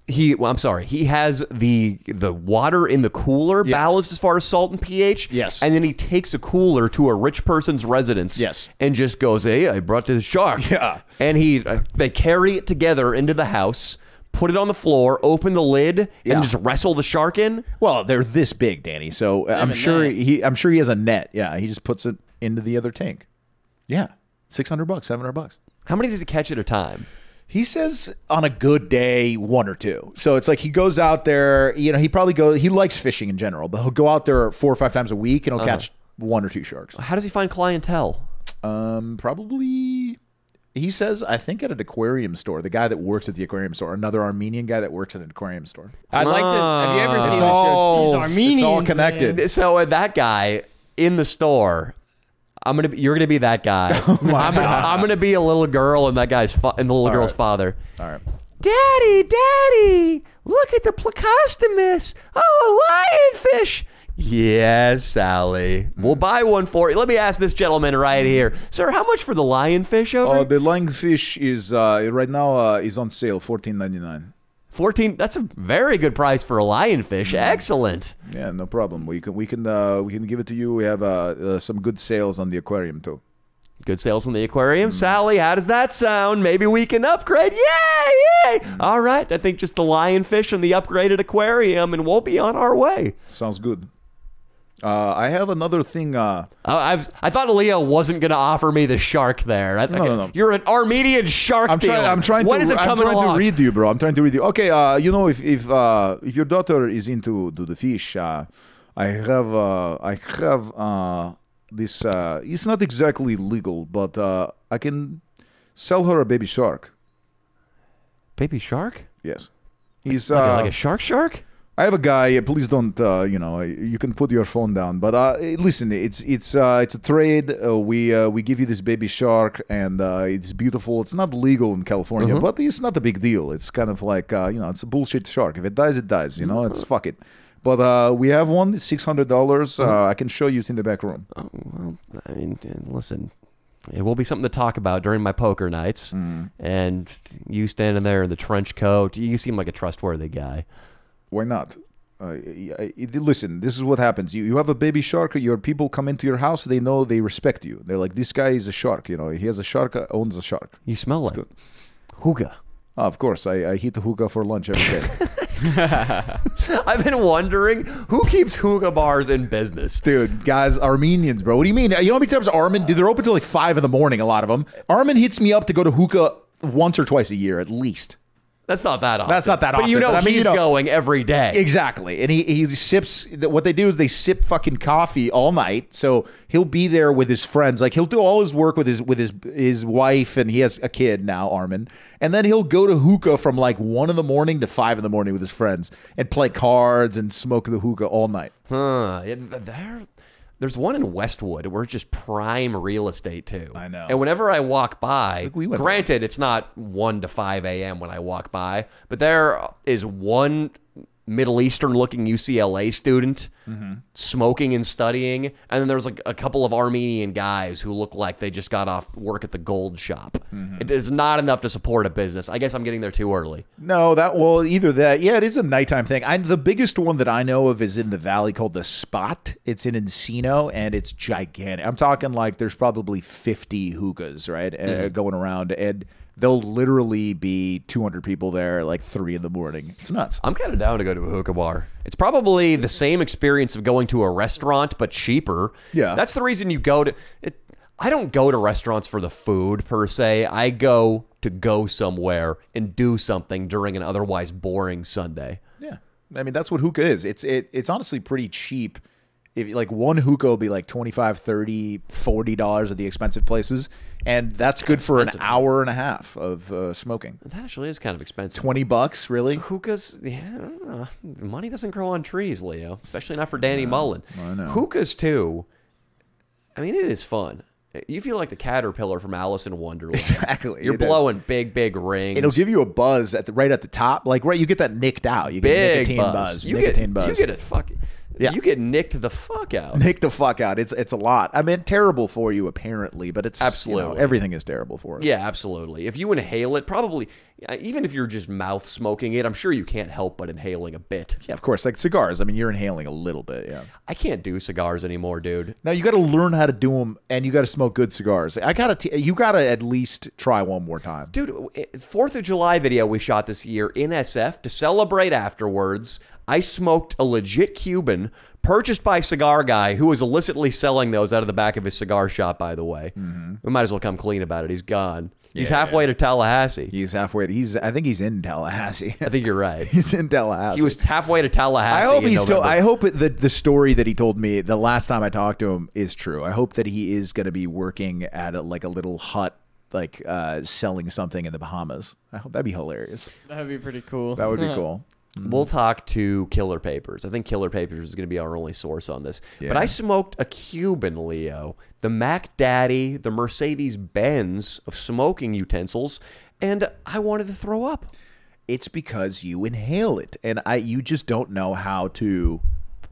I'm sorry. He has the water in the cooler balanced as far as salt and pH. Yes. And then he takes a cooler to a rich person's residence. Yes. And just goes, hey, I brought this shark. Yeah. And they carry it together into the house, put it on the floor, open the lid, and just wrestle the shark in. Well, they're this big, Danny. So I'm sure he has a net. Yeah. He just puts it into the other tank. Yeah. $600, $700. How many does he catch at a time? He says on a good day, 1 or 2. So it's like he goes out there, he likes fishing in general, but he'll go out there 4 or 5 times a week and he'll catch 1 or 2 sharks. How does he find clientele? Probably, he says, I think at an aquarium store. The guy that works at the aquarium store, another Armenian guy that works at an aquarium store. I'd like to. Have you ever seen It's the show? These Armenians, it's all connected. man. So that guy in the store, you're gonna be that guy. I'm gonna be a little girl and that guy's and the little girl's father. All right. Daddy, look at the Plecostomus. Oh, a lionfish. Yes, Sally. We'll buy one for you. Let me ask this gentleman right here, sir. How much for the lionfish over? The lionfish is right now is on sale, $14.99. 14. That's a very good price for a lionfish. Excellent. Yeah, no problem. We can give it to you. We have some good sales on the aquarium too. Good sales in the aquarium. Sally, how does that sound? Maybe we can upgrade. Yay! All right. I think just the lionfish and the upgraded aquarium, and we'll be on our way. Sounds good. I have another thing. I thought Leo wasn't going to offer me the shark there. No. You're an Armenian shark dealer. I'm trying to read you, bro. I'm trying to read you. Okay, if your daughter is into the fish, I have this. It's not exactly legal, but I can sell her a baby shark. Baby shark? Yes. He's like a shark? I have a guy. Please don't. You can put your phone down. But listen, it's a trade. We give you this baby shark, and it's beautiful. It's not legal in California, but it's not a big deal. It's kind of like it's a bullshit shark. If it dies, it dies. It's fuck it. But we have one. It's $600. I can show you. It's in the back room. Oh, well, I mean, listen. It will be something to talk about during my poker nights. And you standing there in the trench coat. You seem like a trustworthy guy. Why not? Listen, this is what happens. You have a baby shark. Your people come into your house. They know, they respect you. They're like, this guy is a shark. He has a shark, owns a shark. You smell like good. Hookah. Of course, I hit the hookah for lunch every day. I've been wondering who keeps hookah bars in business. Dude, guys, Armenians, bro. What do you mean? You know how many times Armin, dude, they're open till like 5 in the morning, a lot of them. Armin hits me up to go to hookah once or twice a year at least. That's not that often. That's not that often. But he's going every day. Exactly. And he sips, what they do is they sip fucking coffee all night. So he'll be there with his friends. Like he'll do all his work with his wife, and he has a kid now, Armin. And then he'll go to hookah from like 1 in the morning to 5 in the morning with his friends and play cards and smoke the hookah all night. There's one in Westwood where it's just prime real estate too. I know. And whenever I walk by, granted, it's not 1 to 5 a.m. when I walk by, but there is one Middle Eastern looking UCLA student smoking and studying, and then there's like a couple of Armenian guys who look like they just got off work at the gold shop. It is not enough to support a business. I guess I'm getting there too early. No, either that. Yeah, it is a nighttime thing. The biggest one that I know of is in the valley called The Spot. It's in Encino, and it's gigantic. I'm talking like there's probably 50 hookahs, right, going around, and there'll literally be 200 people there like 3 in the morning. It's nuts. I'm kind of down to go to a hookah bar. It's probably the same experience of going to a restaurant, but cheaper. Yeah. That's the reason you go to it. I don't go to restaurants for the food per se. I go somewhere and do something during an otherwise boring Sunday. Yeah. I mean, that's what hookah is. It's honestly pretty cheap. If like one hookah will be like $25, $30, $40 at the expensive places, and that's good for an hour and a half of smoking. That actually is kind of expensive. $20, really? Hookahs, yeah, I don't know. Money doesn't grow on trees, Leo. Especially not for Danny Mullen. I know. Hookahs too. I mean, it is fun. You feel like the caterpillar from Alice in Wonderland. Exactly. You're blowing big rings. It'll give you a buzz right at the top. Like, right, you get that nicked out. You get big nicotine buzz. Nicotine buzz. You get a fucking... Yeah. You get nicked the fuck out. Nick the fuck out. It's a lot. I mean, terrible for you apparently, but it's absolutely everything is terrible for us. Yeah, absolutely. If you inhale it, probably even if you're just mouth smoking it, I'm sure you can't help but inhaling a bit. Yeah, of course. Like cigars. I mean, you're inhaling a little bit. Yeah. I can't do cigars anymore, dude. Now you got to learn how to do them, and you got to smoke good cigars. You got to at least try one more time, dude. 4th of July video we shot this year in SF to celebrate afterwards. I smoked a legit Cuban purchased by Cigar Guy, who was illicitly selling those out of the back of his cigar shop, by the way. We might as well come clean about it. He's gone. He's halfway to Tallahassee. He's halfway. I think he's in Tallahassee. I think you're right. He's in Tallahassee. He was halfway to Tallahassee. I hope he's still. I hope the story that he told me the last time I talked to him is true. I hope that he is going to be working at a little hut, like selling something in the Bahamas. I hope that'd be hilarious. That'd be pretty cool. That would be cool. We'll talk to Killer Papers. I think Killer Papers is going to be our only source on this. Yeah. But I smoked a Cuban, Leo, the Mac Daddy, the Mercedes-Benz of smoking utensils, and I wanted to throw up. It's because you inhale it, and you just don't know how to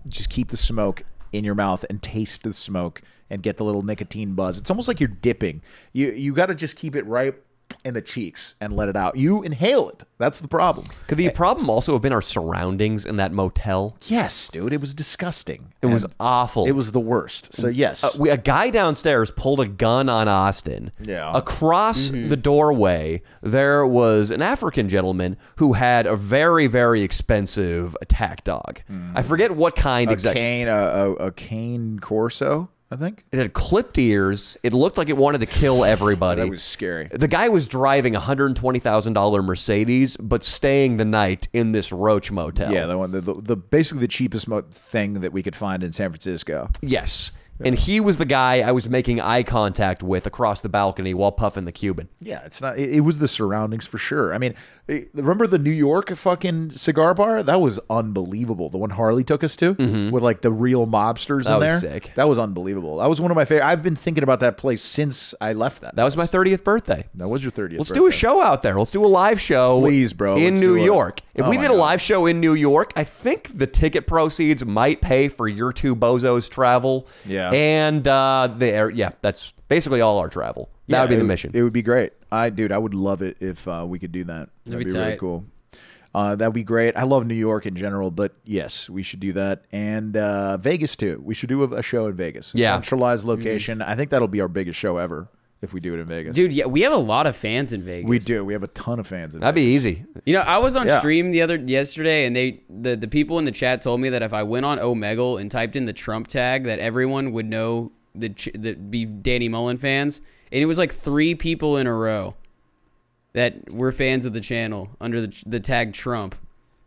just keep the smoke in your mouth and taste the smoke and get the little nicotine buzz. It's almost like you're dipping. You got to just keep it right in the cheeks and let it out. You inhale it. That's the problem. Could the problem also have been our surroundings in that motel? Yes, dude. It was disgusting. It was awful. It was the worst. So yes. A guy downstairs pulled a gun on Austin. Yeah. Across the doorway, there was an African gentleman who had a very, very expensive attack dog. I forget what kind exactly. A cane Corso, I think. It had clipped ears. It looked like it wanted to kill everybody. That was scary. The guy was driving a $120,000 Mercedes, but staying the night in this roach motel. Yeah, the one, the basically the cheapest thing that we could find in San Francisco. Yes. Yeah. And he was the guy I was making eye contact with across the balcony while puffing the Cuban. Yeah, it's not. It was the surroundings for sure. I mean, remember the New York fucking cigar bar? That was unbelievable. The one Harley took us to with like the real mobsters in there. That was sick. That was unbelievable. That was one of my favorite. I've been thinking about that place since I left that. That was my 30th birthday. That was your 30th. Let's do a show out there. Let's do a live show. Please, bro. In New York. If we did a live show in New York, I think the ticket proceeds might pay for your two bozos travel. Yeah. And that's basically all our travel. That would be the mission. It would be great. Dude, I would love it if we could do that. That'd be really cool. That'd be great. I love New York in general, but yes, we should do that. And Vegas too. We should do a show in Vegas. Yeah. Centralized location. I think that'll be our biggest show ever if we do it in Vegas. Dude, yeah, we have a lot of fans in Vegas. We do. We have a ton of fans in That'd Vegas. Be easy. You know, I was on stream yesterday, and the people in the chat told me that if I went on Omegle and typed in the Trump tag, that everyone would know that be Danny Mullen fans. And it was like 3 people in a row that were fans of the channel under the tag Trump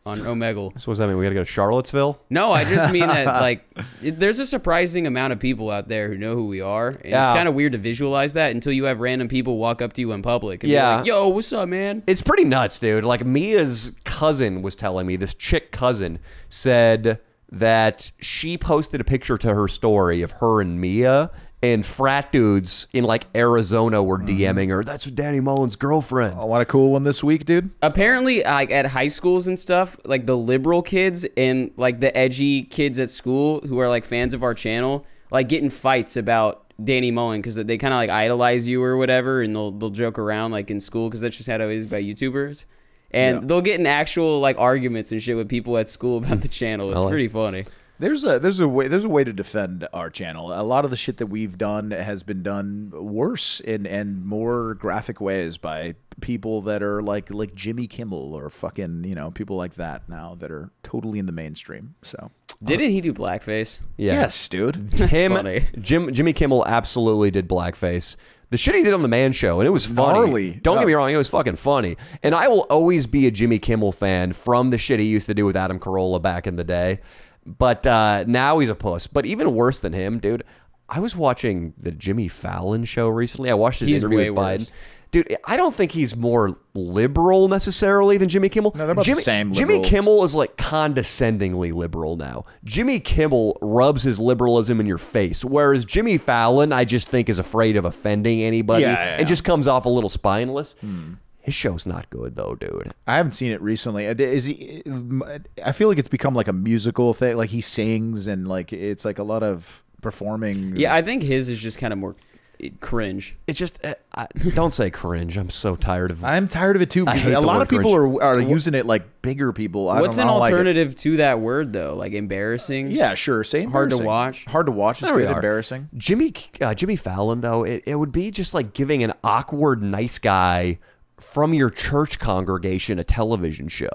on Omegle. So what does that mean? We got to go to Charlottesville? No, I just mean that like there's a surprising amount of people out there who know who we are. And it's kind of weird to visualize that until you have random people walk up to you in public and be like, yo, what's up, man? It's pretty nuts, dude. Like Mia's cousin was telling me, this chick cousin said that she posted a picture to her story of her and Mia, and frat dudes in like Arizona were DMing her. That's Danny Mullen's girlfriend. I want a cool one this week, dude. Apparently, like at high schools and stuff, like the liberal kids and like the edgy kids at school who are like fans of our channel, like get in fights about Danny Mullen because they kind of like idolize you or whatever, and they'll joke around like in school because that's just how it is by YouTubers. And they'll get in actual like arguments and shit with people at school about the channel. It's pretty funny. There's a way to defend our channel. A lot of the shit that we've done has been done worse and more graphic ways by people that are like Jimmy Kimmel or fucking people like that now that are totally in the mainstream. So didn't he do blackface? Yeah. Yes, dude. That's funny. Jimmy Kimmel absolutely did blackface. The shit he did on the Man Show, and it was funny. Gnarly. Don't get me wrong, it was fucking funny. And I will always be a Jimmy Kimmel fan from the shit he used to do with Adam Carolla back in the day. But now he's a puss. But even worse than him, dude, I was watching the Jimmy Fallon show recently. I watched his interview with Biden. Dude, I don't think he's more liberal necessarily than Jimmy Kimmel. No, they're about the same liberal. Jimmy Kimmel is like condescendingly liberal now. Jimmy Kimmel rubs his liberalism in your face, whereas Jimmy Fallon, I just think, is afraid of offending anybody and just comes off a little spineless. His show's not good though, dude. I haven't seen it recently. Is he? I feel like it's become like a musical thing. Like he sings and like it's like a lot of performing. Yeah, I think his is just kind of more cringe. It's just don't say cringe. I'm so tired of. I'm tired of it too. Because a lot of people are using it like bigger people. What's an alternative to that word though? Like embarrassing? Yeah, sure. Say hard to watch. Hard to watch. It's good. Embarrassing. Jimmy Fallon though, it would be just like giving an awkward nice guy from your church congregation a television show.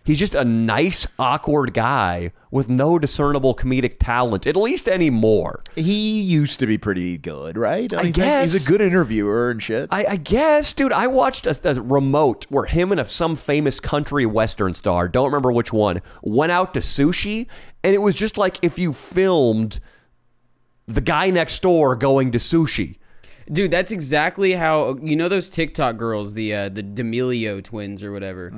He's just a nice, awkward guy with no discernible comedic talent, at least anymore. He used to be pretty good, right? I guess. He's a good interviewer and shit. I guess, dude. I watched a remote where him and some famous country western star, don't remember which one, went out to sushi, and it was just like if you filmed the guy next door going to sushi. Dude, that's exactly how, you know those TikTok girls, the D'Amelio twins or whatever.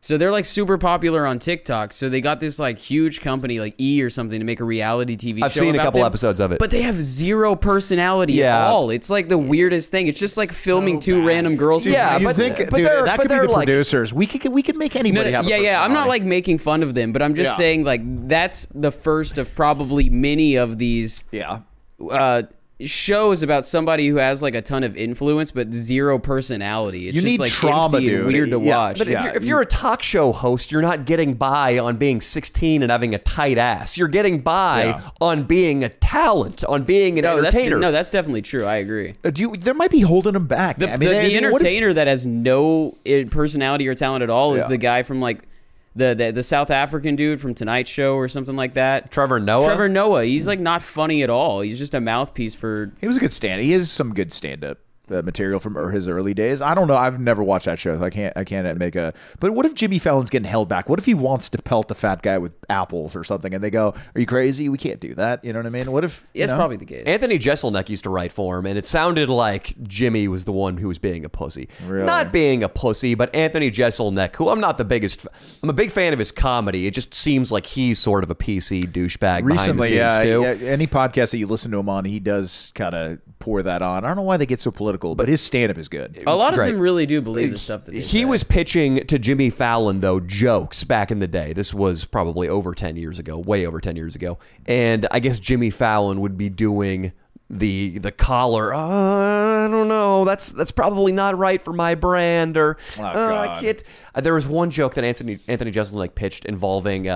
So they're like super popular on TikTok. So they got this like huge company like E or something to make a reality TV show. I've seen a couple episodes of it. But they have zero personality at all. It's like the weirdest thing. It's just like filming two random girls. Yeah, but that could be the producers. We could make anybody have a personality. I'm not like making fun of them, but I'm just saying like that's the first of probably many of these shows about somebody who has like a ton of influence but zero personality. It's you just need like trauma, empty dude. And weird to watch. But if you're a talk show host, you're not getting by on being 16 and having a tight ass. You're getting by on being a talent, on being an entertainer. That's definitely true. I agree. There might be holding them back. The entertainer that has no personality or talent at all is the guy from like the South African dude from Tonight Show or something like that. Trevor Noah. He's like not funny at all. He's just a mouthpiece for. He was a good stand. He has some good stand-up material from his early days. I don't know. I've never watched that show, so I can't make a. But what if Jimmy Fallon's getting held back? What if he wants to pelt the fat guy with apples or something, and they go, "Are you crazy? We can't do that." You know what I mean? What if? It's probably the case. Anthony Jeselnik used to write for him, and it sounded like Jimmy was the one who was being a pussy. Really? Not being a pussy, but Anthony Jeselnik, who I'm a big fan of his comedy. It just seems like he's sort of a PC douchebag. Recently, behind the scenes too. Any podcast that you listen to him on, he does kind of pour that on. I don't know why they get so political, but his stand-up is good. A lot of them really do believe the stuff that they say. He was pitching to Jimmy Fallon, though, jokes back in the day. This was probably over 10 years ago, way over 10 years ago. And I guess Jimmy Fallon would be doing the collar. I don't know. That's probably not right for my brand. Or I can't. There was one joke that Anthony Jeselnik pitched involving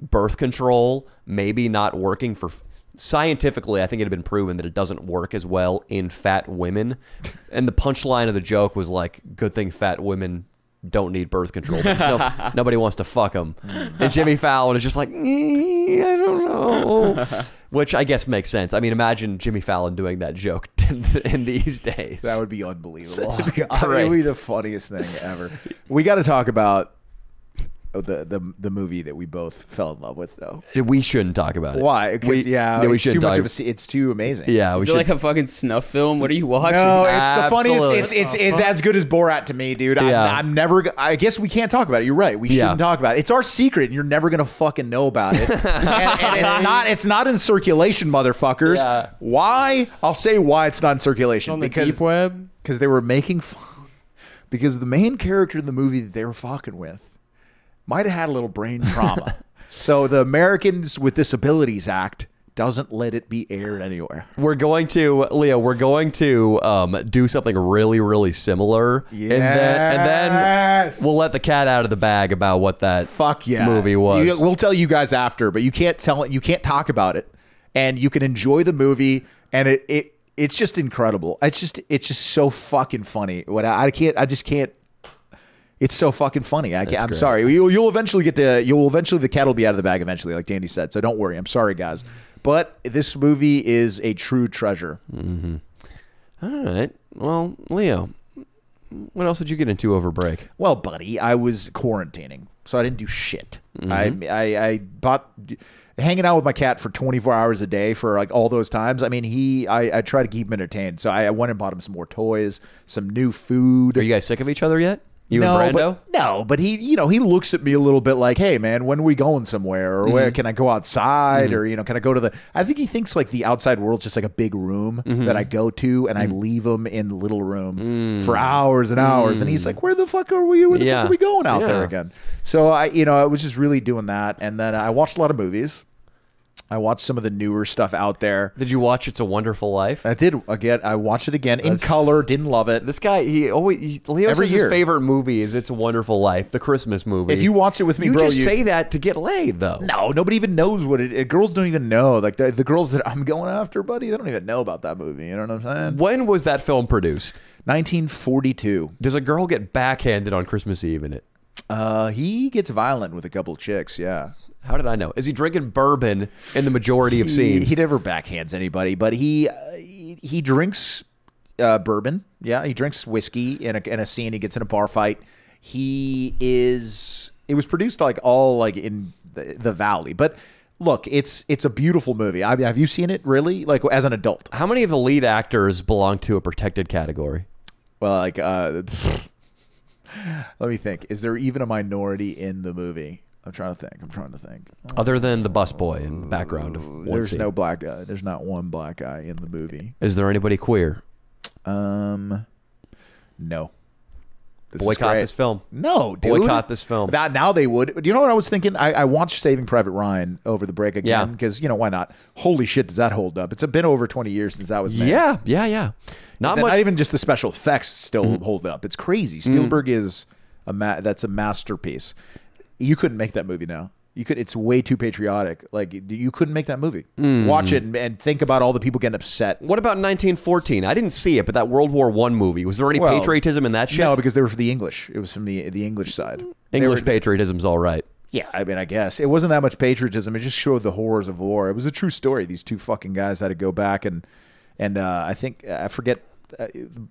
birth control maybe not working for. Scientifically, I think it had been proven that it doesn't work as well in fat women. And the punchline of the joke was like, good thing fat women don't need birth control because nobody wants to fuck them. And Jimmy Fallon is just like, I don't know. Which I guess makes sense. I mean, imagine Jimmy Fallon doing that joke in these days. That would be unbelievable. It would be the funniest thing ever. We got to talk about the movie that we both fell in love with, though. We shouldn't talk about it. Why? Because we should. It's too amazing. Yeah, is it like a fucking snuff film? What are you watching? No, it's the funniest. It's as good as Borat to me, dude. I'm never. I guess we can't talk about it. You're right. We shouldn't talk about it. It's our secret, and you're never gonna fucking know about it. and it's not in circulation, motherfuckers. Yeah. Why? I'll say why it's not in circulation. It's on the deep web. Because they were making fun. Because the main character in the movie that they were fucking with might have had a little brain trauma. So the Americans with Disabilities Act doesn't let it be aired anywhere. We're going to, Leo, do something really, really similar. Yes. And then we'll let the cat out of the bag about what that movie was. We'll tell you guys after, but you can't talk about it. And you can enjoy the movie, and it's just incredible. It's just so fucking funny. I just can't. It's so fucking funny. I'm sorry. You'll eventually the cat will be out of the bag eventually, like Danny said. So don't worry. I'm sorry, guys. But this movie is a true treasure. Mm-hmm. All right. Well, Leo, what else did you get into over break? Well, buddy, I was quarantining, so I didn't do shit. I bought hanging out with my cat for 24 hours a day for like all those times. I mean, I try to keep him entertained. So I went and bought him some more toys, some new food. Are you guys sick of each other yet? You no, and Brando? But he, he looks at me a little bit like, hey, man, when are we going somewhere? Or where can I go outside? Or, can I go to I think he thinks like the outside world's just like a big room that I go to and I leave him in the little room for hours and hours. And he's like, where the fuck are we? Where the fuck are we going out there again? So I was just really doing that. And then I watched a lot of movies. I watched some of the newer stuff out there. Did you watch It's a Wonderful Life? I did. Again, I watched it again in color. Didn't love it. This guy, Leo says his favorite movie is It's a Wonderful Life, the Christmas movie. If you watch it with me, you bro, just say that to get laid, though. No, nobody even knows what it. Girls don't even know. Like the girls that I'm going after, buddy, they don't even know about that movie. You know what I'm saying? When was that film produced? 1942. Does a girl get backhanded on Christmas Eve in it? He gets violent with a couple chicks. Yeah. How did I know? Is he drinking bourbon in the majority of scenes? He never backhands anybody, but he drinks bourbon. Yeah, he drinks whiskey in a scene. He gets in a bar fight. It was produced like all like in the valley, but look, it's a beautiful movie. Have you seen it really? Like as an adult? How many of the lead actors belong to a protected category? Well, like let me think. Is there even a minority in the movie? I'm trying to think. Other than the busboy in the background of one There's scene. no black guy. There's not one black guy in the movie. Is there anybody queer? No. Boycott this film. No, dude. Boycott this film. Now they would. Do you know what I was thinking? I watched Saving Private Ryan over the break again because why not? Holy shit, does that hold up? It's been over 20 years since that was made. Yeah. Not even just the special effects still hold up. It's crazy. Spielberg is that's a masterpiece. You couldn't make that movie now. It's way too patriotic. Like you couldn't make that movie. Watch it and think about all the people getting upset. What about 1914? I didn't see it, but that World War I movie, was there any patriotism in that shit? No, because they were for the English. It was from the English side. English patriotism's all right. Yeah, I mean, I guess it wasn't that much patriotism. It just showed the horrors of war. It was a true story. These two fucking guys had to go back and I think I forget.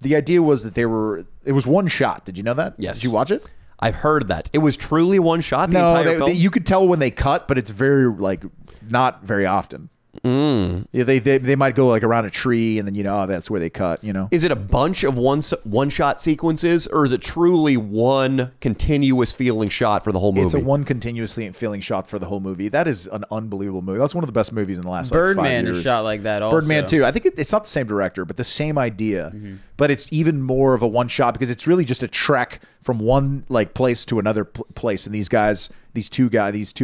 The idea was that it was one shot. Did you know that? Yes. Did you watch it? I've heard that. It was truly one shot the entire film? You could tell when they cut, but it's very, like, not very often. Yeah, they might go, like, around a tree, and then, that's where they cut, Is it a bunch of one-shot sequences, or is it truly one continuous feeling shot for the whole movie? It's a one continuously feeling shot for the whole movie. That is an unbelievable movie. That's one of the best movies in the last, Birdman 5 years. is shot like that also. Birdman, too. I think it's not the same director, but the same idea. But it's even more of a one-shot because it's really just a trek from one, like, place to another place. And these two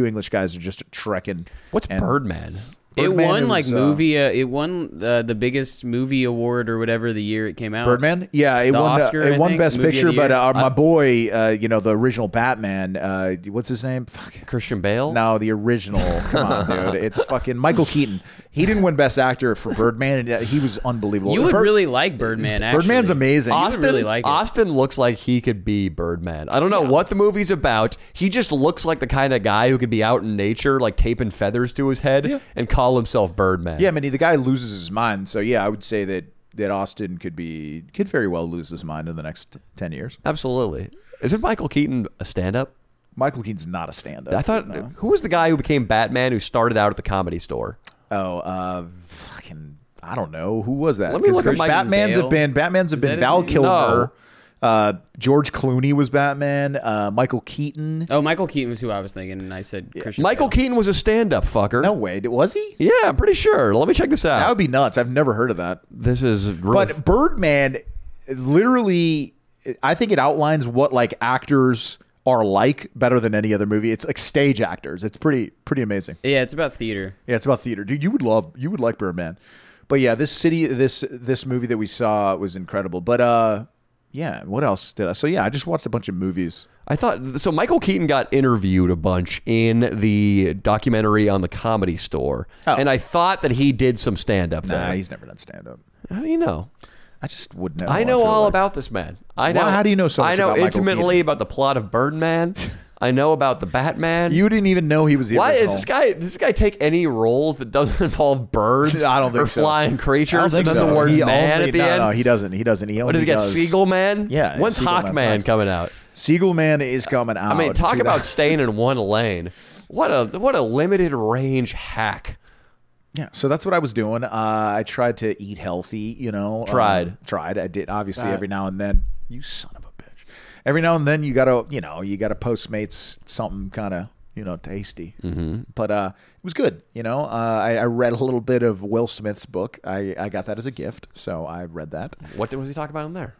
English guys are just trekking. What's Birdman? It won movie. It won the biggest movie award or whatever the year it came out. Birdman, yeah, it won. Oscar, it won Best movie Picture, of the year. but my boy, the original Batman, what's his name? Fuck. Christian Bale? No, the original. Come on, dude. It's fucking Michael Keaton. He didn't win Best Actor for Birdman, and he was unbelievable. You would really like Birdman. Actually, Birdman's amazing. Austin, you would really like it. Austin looks like he could be Birdman. I don't know what the movie's about. He just looks like the kind of guy who could be out in nature, like taping feathers to his head, and call himself Birdman. Yeah, I mean, the guy loses his mind. So yeah, I would say that Austin could very well lose his mind in the next 10 years. Absolutely. Isn't Michael Keaton a stand-up? Michael Keaton's not a stand-up. I thought who was the guy who became Batman who started out at the Comedy Store? Fucking I don't know who was that. Let me look at Batman's have been Val Kilmer. George Clooney was Batman. Michael Keaton. Oh, Michael Keaton was who I was thinking, and I said Christian Michael Bale. Keaton was a stand-up fucker. No way, was he? Yeah, I'm pretty sure. Let me check this out. That would be nuts. I've never heard of that. This is But Birdman, literally, I think it outlines what like actors are like better than any other movie. It's like stage actors. It's pretty amazing. Yeah, it's about theater. Yeah, it's about theater, dude. You would like Birdman. But yeah, this movie that we saw was incredible. But yeah, what else did I? So yeah, I just watched a bunch of movies. I thought so. Michael Keaton got interviewed a bunch in the documentary on the Comedy Store, and I thought that he did some stand-up there. Nah, he's never done stand-up. How do you know? I just would know. I know all about this man. I know. How do you know so much I know about Michael intimately Keaton? about the plot of Birdman. I know about the Batman. You didn't even know he was the Why original. is this guy? Does this guy take any roles that doesn't involve birds? I don't think or so. flying creatures. I don't think and then so. the word He man only- at the no, end. No, he doesn't. He doesn't. He only What does he get? does. Seagull Man? Yeah. When's Seagull Hawkman Man. coming out? Seagull Man is coming out. I mean, talk about staying in one lane. What a limited range hack. Yeah, so that's what I was doing. I tried to eat healthy, you know. Tried. I did. Obviously, every now and then. You son of a bitch. Every now and then you gotta Postmates something kind of, tasty. But it was good, I read a little bit of Will Smith's book. I got that as a gift, so I read that. What was he talking about in there?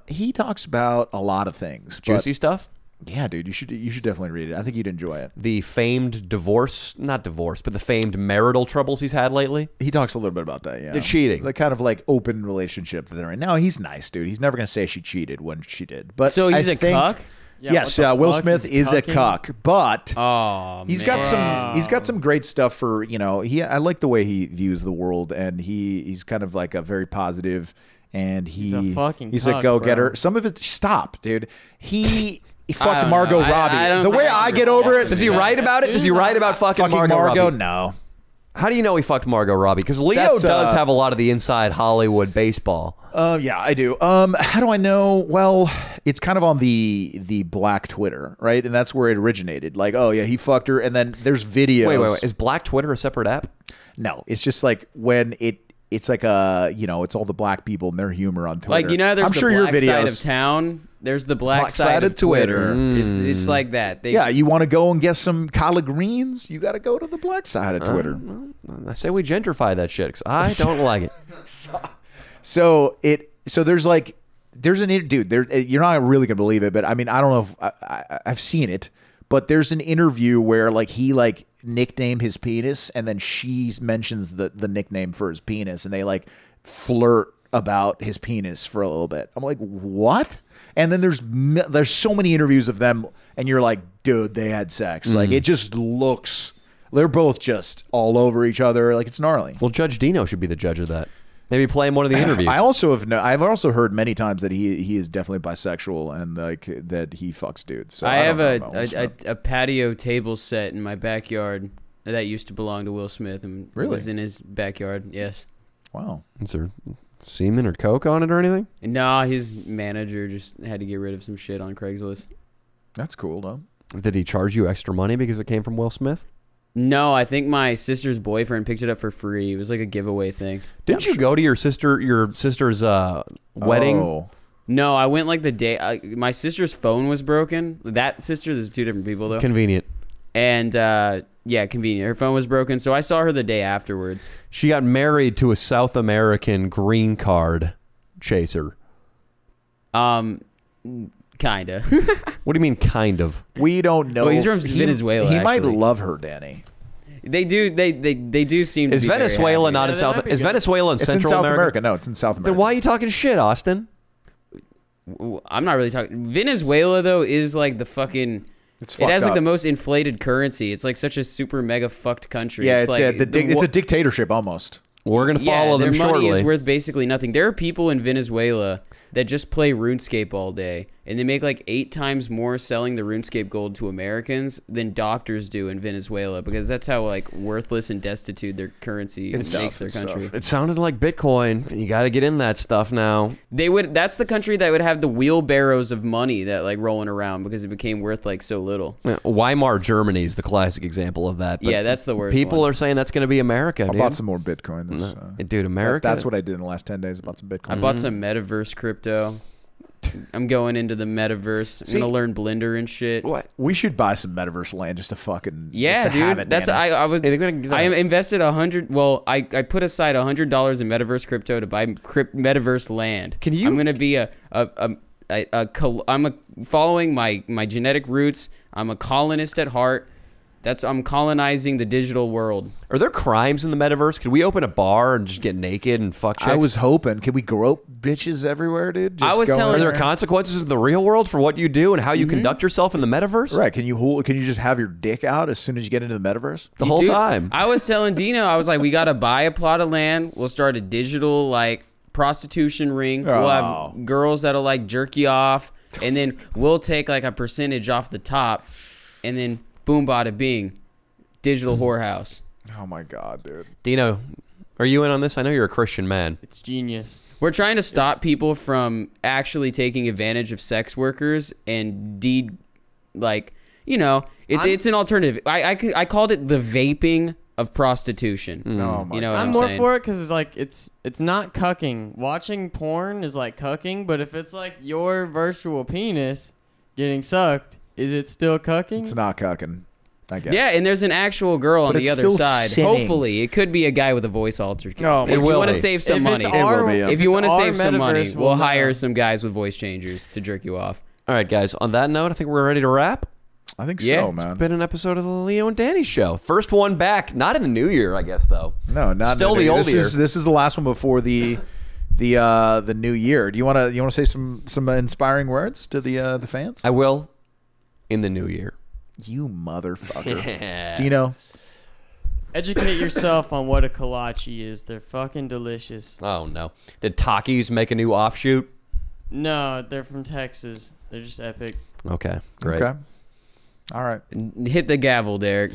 He talks about a lot of things. Juicy stuff? Yeah, dude, you should definitely read it. I think you'd enjoy it. The famed not divorce, but the famed marital troubles he's had lately? He talks a little bit about that, yeah. The cheating. The kind of like open relationship that they're in. No, he's nice, dude. He's never going to say she cheated when she did. But so he's a cuck? Yeah, yes, Will Smith is a cuck, but he's got some great stuff for, I like the way he views the world, and he's kind of like a very positive, and he's a go-getter. Bro. Some of it, stop, dude. He fucked Margot Robbie. The way I get over it. Does he write about it? Does he write about fucking Margot Robbie? No. How do you know he fucked Margot Robbie? Because Leo does have a lot of the inside Hollywood baseball. Yeah, I do. How do I know? Well, it's kind of on the black Twitter, right? And that's where it originated. Like, oh yeah, he fucked her, and then there's videos. Wait. Is black Twitter a separate app? No, it's just like when it's like it's all the black people and their humor on Twitter. Like, there's I'm the sure black your videos, side of town. There's the black side of Twitter. It's like that. Yeah, you want to go and get some collard greens? You got to go to the black side of Twitter. I say we gentrify that shit because I don't like it. So there's an dude. You're not really gonna believe it, but I mean, I don't know if I've seen it, but there's an interview where like he like nicknamed his penis, and then she mentions the nickname for his penis, and they like flirt about his penis for a little bit. I'm like, what? And then there's so many interviews of them, and you're like, dude, they had sex. Like, it just looks, they're both just all over each other. Like, it's gnarly. Well, Judge Dino should be the judge of that. Maybe play him one of the interviews. I've also heard many times that he is definitely bisexual, and like that he fucks dudes. So I have a patio table set in my backyard that used to belong to Will Smith, and was in his backyard. Yes. Wow. Is there semen or coke on it or anything? No, his manager just had to get rid of some shit on Craigslist. That's cool, though. Did he charge you extra money because it came from Will Smith? No, I think my sister's boyfriend picked it up for free. It was like a giveaway thing. Didn't you go to your sister's wedding? Oh. No, I went like the day. My sister's phone was broken. That sister, there's two different people though. Convenient. And yeah, convenient. Her phone was broken, so I saw her the day afterwards. She got married to a South American green card chaser. Kinda. What do you mean, kind of? We don't know. Well, he's from Venezuela. He might actually. love her, Danny. They do. They do seem. Is to be Venezuela very not in South? Is Venezuela in Central South America? No, it's in South America. Then why are you talking shit, Austin? I'm not really talking. Venezuela though is like the fucking. It has like up. the most inflated currency. It's like such a super mega fucked country. Yeah, it's like it's a dictatorship almost. We're gonna follow them shortly. Their money is worth basically nothing. There are people in Venezuela that just play RuneScape all day, and they make like 8 times more selling the RuneScape gold to Americans than doctors do in Venezuela, because that's how like worthless and destitute their currency makes their country. It sounded like Bitcoin. You got to get in that stuff now. That's the country that would have the wheelbarrows of money that like rolling around because it became worth like so little. Weimar Germany is the classic example of that. Yeah, that's the worst. People are saying that's going to be America. I bought some more Bitcoin. Dude, America. That's what I did in the last 10 days. I bought some Bitcoin. I bought some metaverse crypto. I'm going into the metaverse. I'm gonna learn Blender and shit. What? We should buy some metaverse land just to fucking just to have it, that's man. I invested $100. Well, I put aside $100 in metaverse crypto to buy metaverse land. Can you? I'm gonna be I'm following my genetic roots. I'm a colonist at heart. I'm colonizing the digital world. Are there crimes in the metaverse? Could we open a bar and just get naked and fuck chicks? I was hoping. Can we grope bitches everywhere, dude? Are there consequences in the real world for what you do and how you conduct yourself in the metaverse? Right. Can you just have your dick out as soon as you get into the metaverse? The whole time. I was telling Dino, I was like, we got to buy a plot of land. We'll start a digital like prostitution ring. We'll have girls that'll like jerk you off, and then we'll take like a percentage off the top, and then boom, bada bing, digital whorehouse. Oh my god, dude. Dino, are you in on this? I know you're a Christian man. It's genius. We're trying to stop people from actually taking advantage of sex workers and It's an alternative. I called it the vaping of prostitution. Oh my You know what I'm I'm more saying? for it because it's like it's not cucking. Watching porn is like cucking, but if it's like your virtual penis getting sucked, is it still cucking? It's not cucking. I guess. Yeah, and there's an actual girl on But the it's other still side. sinning. Hopefully, it could be a guy with a voice alter. No, if it you will want to be. save some If it's money, our- will be, yeah. if you want to our save some money, metaverse, we'll know. hire some guys with voice changers to jerk you off. All right, guys. On that note, I think we're ready to wrap. I think Yeah, so, it's man. It's been an episode of the Leo and Danny Show. First one back. Not in the new year, I guess, though. No, not Still the old year. This is the last one before the new year. Do you want to say some inspiring words to the fans? I will in the new year. You motherfucker. Yeah. Dino. Educate yourself on what a kolache is. They're fucking delicious. Oh, no. Did Takis make a new offshoot? No, they're from Texas. They're just epic. Okay, great. Okay. All right. Hit the gavel, Derek.